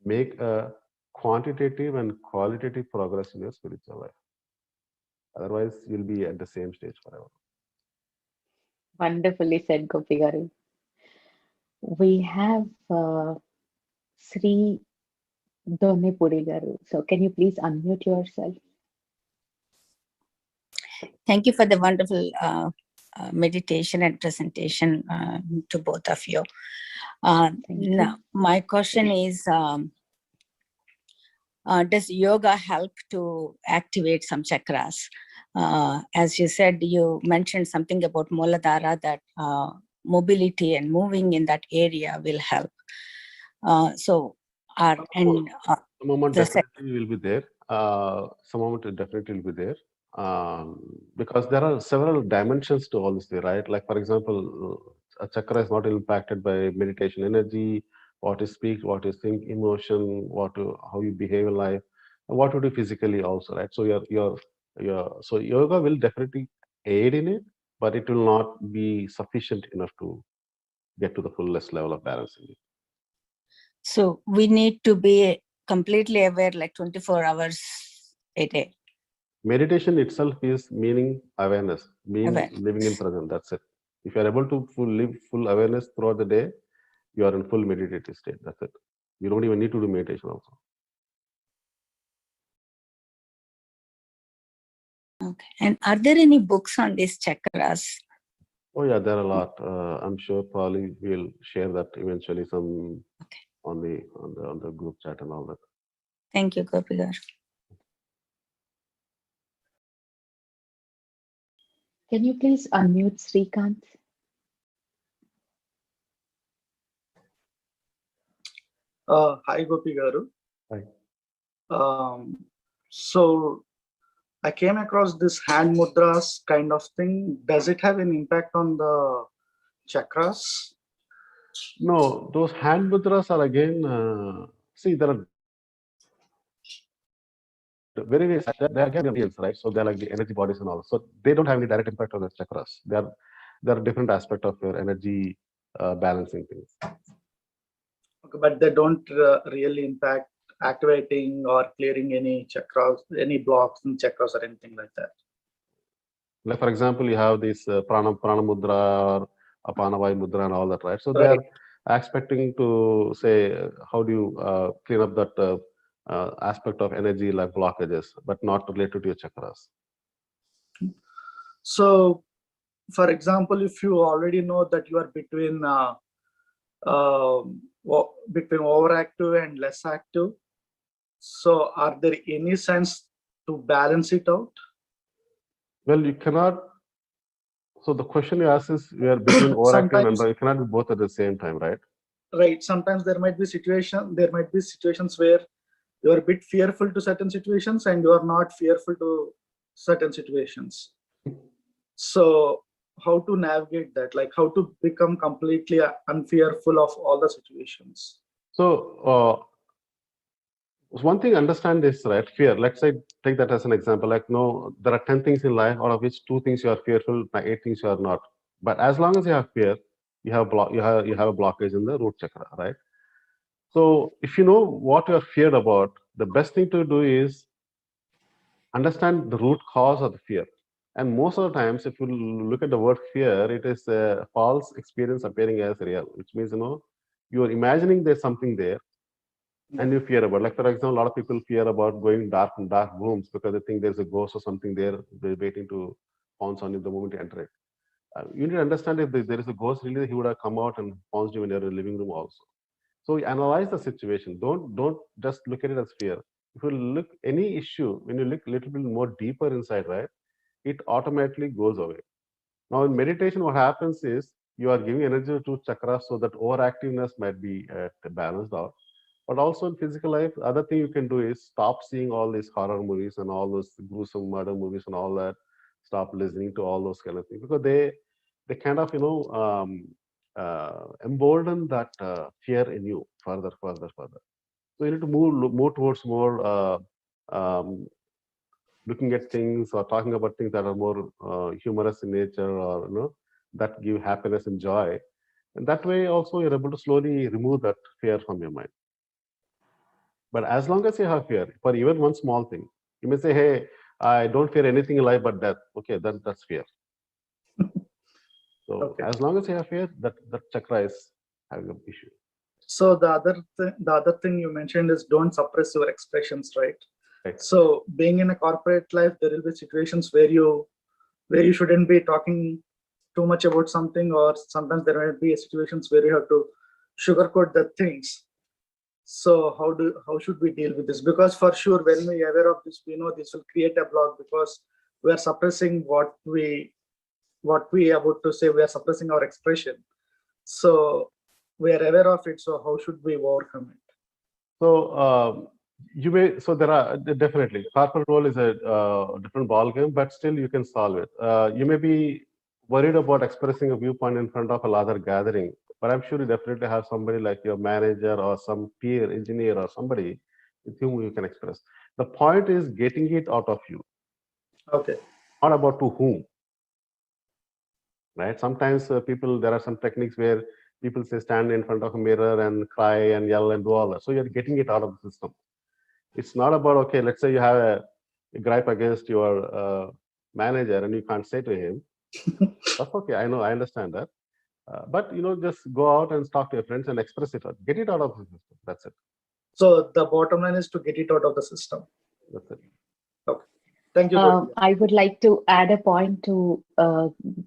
make a quantitative and qualitative progress in your spiritual life. Otherwise, you'll be at the same stage forever. Wonderfully said, Gopi Garu. We have Sri Donepuri Garu. So can you please unmute yourself? Thank you for the wonderful meditation and presentation to both of you. Now, my question is, does yoga help to activate some chakras? As you said, you mentioned something about Muladhara, that mobility and moving in that area will help. Some amount definitely will be there. Some amount definitely will be there. Because there are several dimensions to all this, right? Like, for example, a chakra is not impacted by meditation energy, what you speak, what you think, emotion, how you behave in life, and what you do physically also, right? So so yoga will definitely aid in it, but it will not be sufficient enough to get to the fullest level of balance in it. So we need to be completely aware, like 24 hours a day. Meditation itself is meaning awareness, living in present. That's it. If you are able to live full awareness throughout the day, you are in full meditative state. That's it. You don't even need to do meditation also. Okay. And are there any books on these chakras? Oh yeah, there are a lot. I'm sure probably we'll share that eventually on the group chat and all that. Thank you, Gopi Garu. Can you please unmute Srikanth? Hi, Gopi Garu. Hi. So I came across this hand mudras kind of thing. Does it have an impact on the chakras? No, those hand mudras are again, see, there are very they are again reals, right? So they're like the energy bodies and all. So they don't have any direct impact on the chakras. They're different aspect of your energy balancing things. Okay, but they don't really impact activating or clearing any chakras, any blocks in chakras or anything like that. Like, for example, you have this prana mudra or apanavayu mudra and all that, right? So they are expecting to say, how do you clean up that aspect of energy like blockages, but not related to your chakras. So, for example, if you already know that you are between overactive and less active, so are there any sense to balance it out? Well, you cannot. So the question you ask is, we are between overactive and you cannot be both at the same time, right? Right. Sometimes there might be situations where you are a bit fearful to certain situations and you are not fearful to certain situations. So how to navigate that? Like how to become completely unfearful of all the situations? So one thing, understand this, right? Fear. Let's say, take that as an example. Like, no, there are 10 things in life, out of which 2 things you are fearful, 8 things you are not. But as long as you have fear, you have a blockage in the root chakra, right? So if you know what you are feared about, the best thing to do is understand the root cause of the fear. And most of the times, if you look at the word fear, it is a false experience appearing as real, which means, you are imagining there's something there and you fear about. Like, for example, a lot of people fear about going dark rooms because they think there's a ghost or something there, they're waiting to pounce on you the moment you enter it. You need to understand, if there is a ghost, really, he would have come out and pounced you in your living room also. So you analyze the situation. Don't just look at it as fear. If you look any issue, when you look a little bit more deeper inside, right, it automatically goes away. Now in meditation, what happens is you are giving energy to chakras so that overactiveness might be balanced out. But also in physical life, other thing you can do is stop seeing all these horror movies and all those gruesome murder movies and all that. Stop listening to all those kind of things, because they kind of embolden that fear in you further. So you need to move towards more looking at things or talking about things that are more humorous in nature, or that give happiness and joy. And that way also you're able to slowly remove that fear from your mind. But as long as you have fear for even one small thing, you may say, hey, I don't fear anything in life but death. Okay, then that's fear. So Okay. as long as you have fear, that chakra is having an issue. So the other thing you mentioned is don't suppress your expressions, right? Right. So being in a corporate life, there will be situations where you shouldn't be talking too much about something, or sometimes there might be situations where you have to sugarcoat the things. So how should we deal with this? Because for sure, when we are aware of this, we know this will create a block, because we are suppressing what we about to say. We are suppressing our expression. So we are aware of it. So how should we overcome it? So so there are definitely corporate role is a different ball game, but still you can solve it. You may be worried about expressing a viewpoint in front of a larger gathering, but I'm sure you definitely have somebody like your manager or some peer engineer or somebody with whom you can express. The point is getting it out of you. Okay. Not about to whom. Right? Sometimes there are some techniques where people say stand in front of a mirror and cry and yell and do all that. So you're getting it out of the system. It's not about, okay, let's say you have a gripe against your manager and you can't say to him, that's okay, I know, I understand that. But, just go out and talk to your friends and express it, get it out of the system. That's it. So the bottom line is to get it out of the system. That's it. Okay. Thank you. I would like to add a point to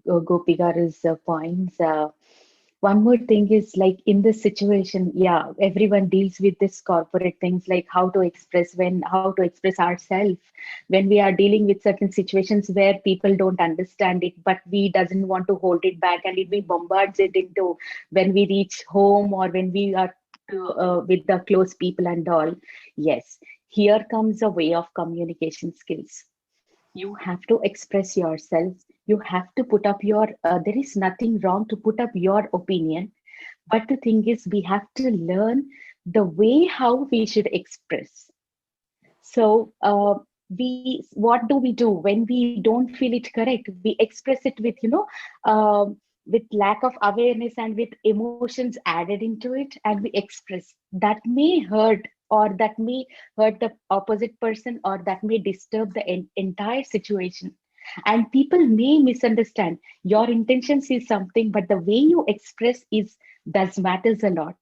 Gopi Garu's points. One more thing is, like, in this situation, yeah, everyone deals with this corporate things, like how to express ourselves when we are dealing with certain situations where people don't understand it, but we doesn't want to hold it back, and we bombards it into when we reach home or when we are with the close people and all. Yes, here comes a way of communication skills. You have to express yourself. You have to put up your there is nothing wrong to put up your opinion, but the thing is, we have to learn the way how we should express. So what do we do when we don't feel it correct? We express it with with lack of awareness and with emotions added into it, and we express. That may hurt, or that may hurt the opposite person, or that may disturb the entire situation. And people may misunderstand. Your intentions is something, but the way you express does matters a lot.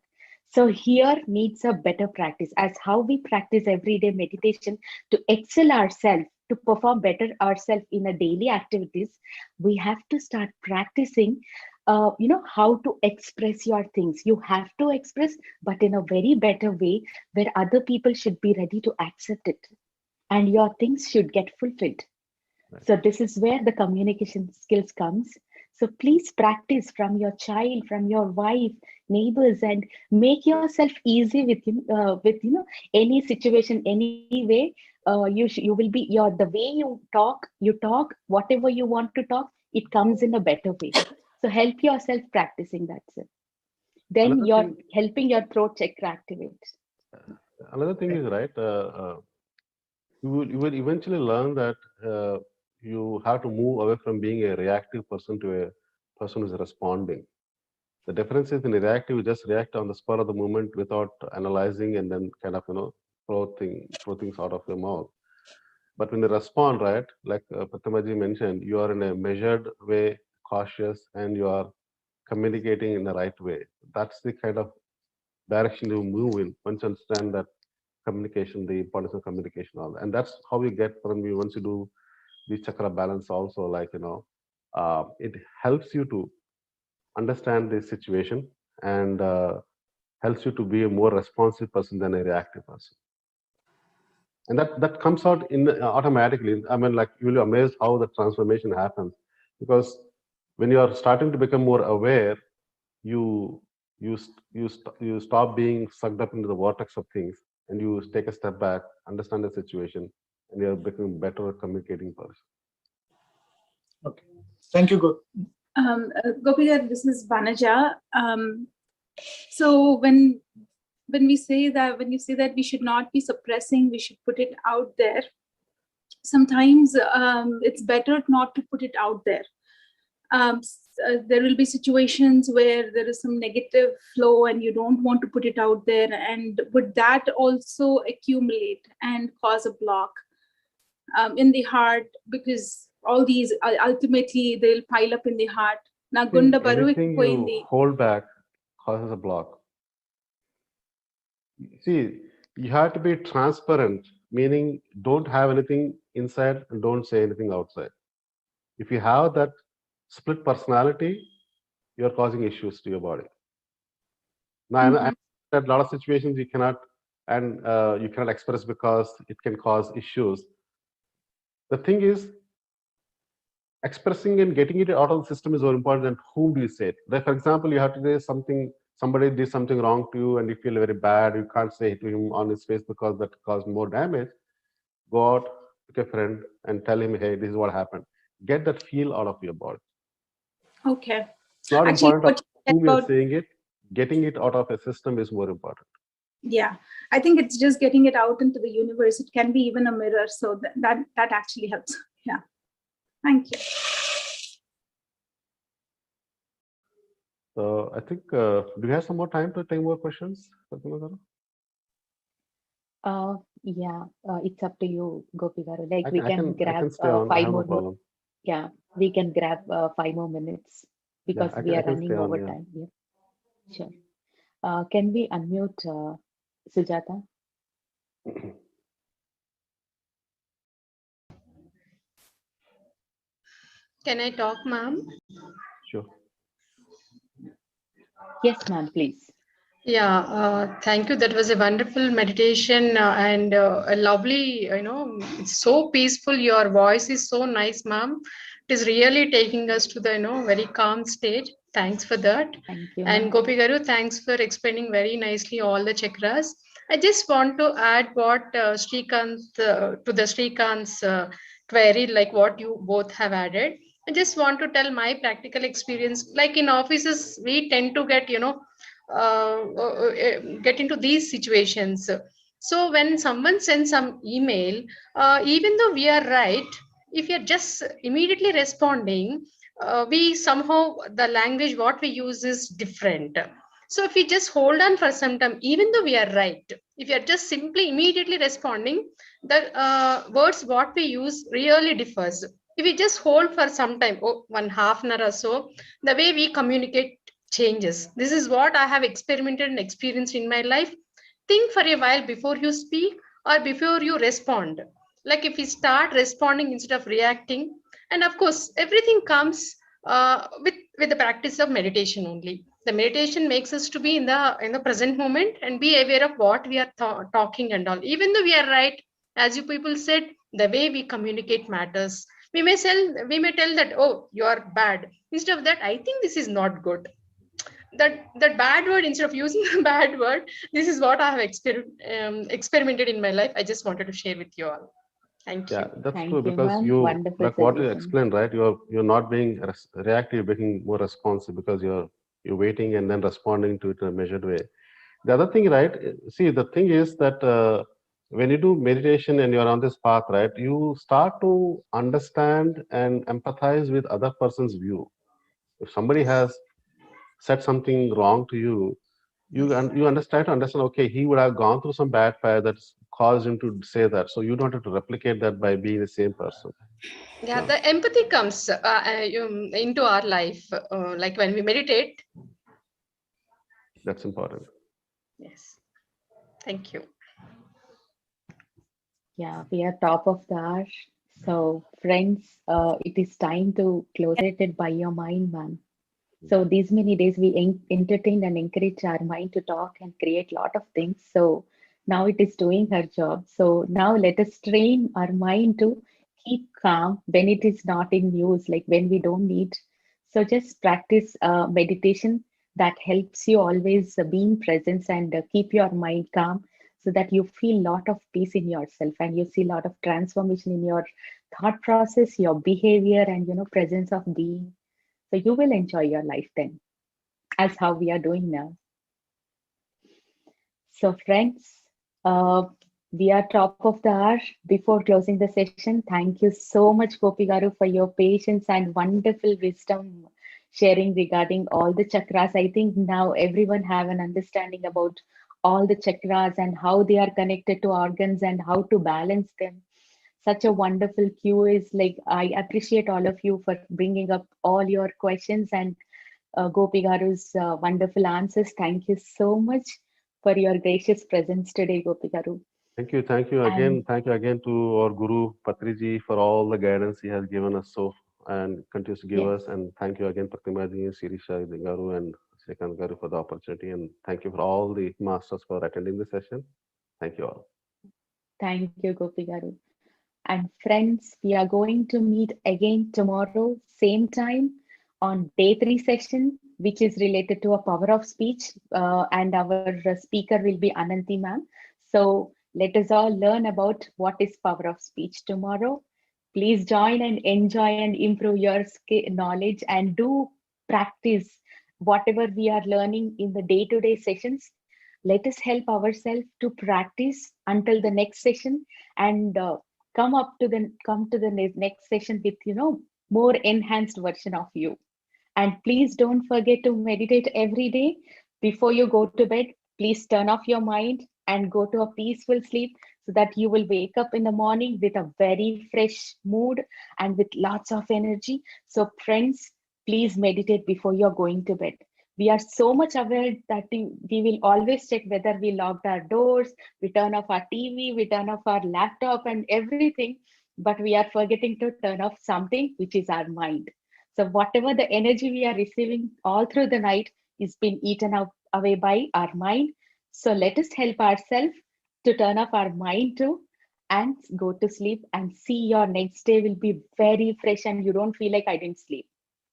So here needs a better practice, as how we practice everyday meditation to excel ourselves, to perform better ourselves in a daily activities. We have to start practicing, how to express your things. You have to express, but in a very better way, where other people should be ready to accept it, and your things should get fulfilled. So this is where the communication skills comes. So please practice from your child, from your wife, neighbors, and make yourself easy with any situation, any way. You will be the way you talk whatever you want to talk. It comes in a better way. So help yourself practicing that, sir. Then you're helping your throat chakra activate. Another thing is, right, you will eventually learn that you have to move away from being a reactive person to a person who's responding. The difference is, in a reactive, you just react on the spur of the moment without analyzing and then kind of, throw things out of your mouth. But when you respond, right, like Prathima ji mentioned, you are in a measured way, cautious, and you are communicating in the right way. That's the kind of direction you move in once you understand that communication, the importance of communication, all that. And that's how you get from you once you do the chakra balance also, like, it helps you to understand the situation and helps you to be a more responsive person than a reactive person. And that comes out in automatically. I mean, like, you'll be amazed how the transformation happens, because when you are starting to become more aware, you stop being sucked up into the vortex of things, and you take a step back, understand the situation, and you're becoming better at communicating person. Okay, thank you, Gopi, this is Vanaja. So when when you say that we should not be suppressing, we should put it out there. Sometimes it's better not to put it out there. There will be situations where there is some negative flow and you don't want to put it out there, and would that also accumulate and cause a block in the heart, because all these ultimately they'll pile up in the heart. Anything you hold back causes a block. See, you have to be transparent, meaning don't have anything inside and don't say anything outside. If you have that split personality, you're causing issues to your body. Now, I a lot of situations you cannot express because it can cause issues. The thing is, expressing and getting it out of the system is very important. And whom do you say it? Like, for example, you have to say something, somebody did something wrong to you and you feel very bad. You can't say it to him on his face because that caused more damage. Go out to a friend and tell him, hey, this is what happened. Get that feel out of your body. Okay. It's not Actually, important whom you're saying it. Getting it out of a system is more important. Yeah, I think it's just getting it out into the universe. It can be even a mirror. So that actually helps. Yeah. Thank you. So I think, do we have some more time to take more questions? Yeah, it's up to you, Gopi Garu. Like I can grab 5 more. No, yeah, we can grab 5 more minutes because we are running over time. Yeah. Sure. Can we unmute Sujata? Can I talk, ma'am? Sure. Yes, ma'am, please. Yeah, thank you. That was a wonderful meditation and a lovely, it's so peaceful. Your voice is so nice, ma'am. It is really taking us to the, very calm state. Thanks for that. Thank you. And Gopi Garu, thanks for explaining very nicely all the chakras. I just want to add what Srikanth, to the Srikant's query, like what you both have added. I just want to tell my practical experience. Like in offices, we tend to get, get into these situations. So when someone sends some email, even though we are right, if you're just immediately responding, we somehow, the language what we use is different. So if we just hold on for some time, even though we are right, if you're just simply immediately responding, the words what we use really differs. If we just hold for some time, 1/2 an hour or so, the way we communicate changes. This is what I have experimented and experienced in my life. Think for a while before you speak or before you respond. Like if we start responding instead of reacting, and of course, everything comes with the practice of meditation only. The meditation makes us to be in the present moment and be aware of what we are talking and all. Even though we are right, as you people said, the way we communicate matters. We may tell that, oh, you are bad. Instead of that, I think this is not good. That bad word, instead of using the bad word, this is what I have experimented in my life. I just wanted to share with you all. Thank you. Yeah, that's true, because you, like what you explained, right? You're not being reactive, being more responsive, because you're waiting and then responding to it in a measured way. The other thing, right? See, the thing is that when you do meditation and you're on this path, right, you start to understand and empathize with other person's view. If somebody has said something wrong to you, you try to understand, okay, he would have gone through some bad fire that's caused him to say that. So you don't have to replicate that by being the same person. Yeah, the empathy comes into our life, like when we meditate. That's important. Yes. Thank you. Yeah, we are top of the hour. So friends, it is time to close it by your mind, man. So these many days we entertained and encouraged our mind to talk and create a lot of things. So now it is doing her job. So now let us train our mind to keep calm when it is not in use, like when we don't need. So just practice meditation that helps you always be in presence and keep your mind calm, so that you feel a lot of peace in yourself and you see a lot of transformation in your thought process, your behavior, and presence of being. So you will enjoy your life then, as how we are doing now. So friends, we are top of the hour. Before closing the session, thank you so much, Gopi Garu, for your patience and wonderful wisdom sharing regarding all the chakras. I think now everyone have an understanding about all the chakras and how they are connected to organs and how to balance them. Such a wonderful cue is like, I appreciate all of you for bringing up all your questions and Gopi Garu's wonderful answers. Thank you so much for your gracious presence today, Gopi Garu. Thank you again. Thank you again to our Guru Patriji for all the guidance he has given us and continues to give us. And thank you again, Prathima ji, Sirisha Garu, and Srikant Garu for the opportunity. And thank you for all the masters for attending the session. Thank you all. Thank you, Gopi Garu. And friends, we are going to meet again tomorrow, same time, on day 3 session, which is related to a power of speech. And our speaker will be Ananti ma'am. So let us all learn about what is power of speech tomorrow. Please join and enjoy and improve your knowledge and do practice whatever we are learning in the day-to-day sessions. Let us help ourselves to practice until the next session and come to the next session with more enhanced version of you. And please don't forget to meditate every day. Before you go to bed, please turn off your mind and go to a peaceful sleep so that you will wake up in the morning with a very fresh mood and with lots of energy. So friends, please meditate before you're going to bed. We are so much aware that we will always check whether we locked our doors, we turn off our TV, we turn off our laptop and everything, but we are forgetting to turn off something, which is our mind. So whatever the energy we are receiving all through the night is being eaten up away by our mind. So let us help ourselves to turn off our mind too and go to sleep and see your next day will be very fresh and you don't feel like I didn't sleep.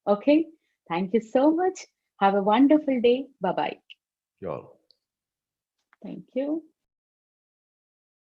Okay. Thank you so much. Have a wonderful day. Bye-bye. You all. Thank you.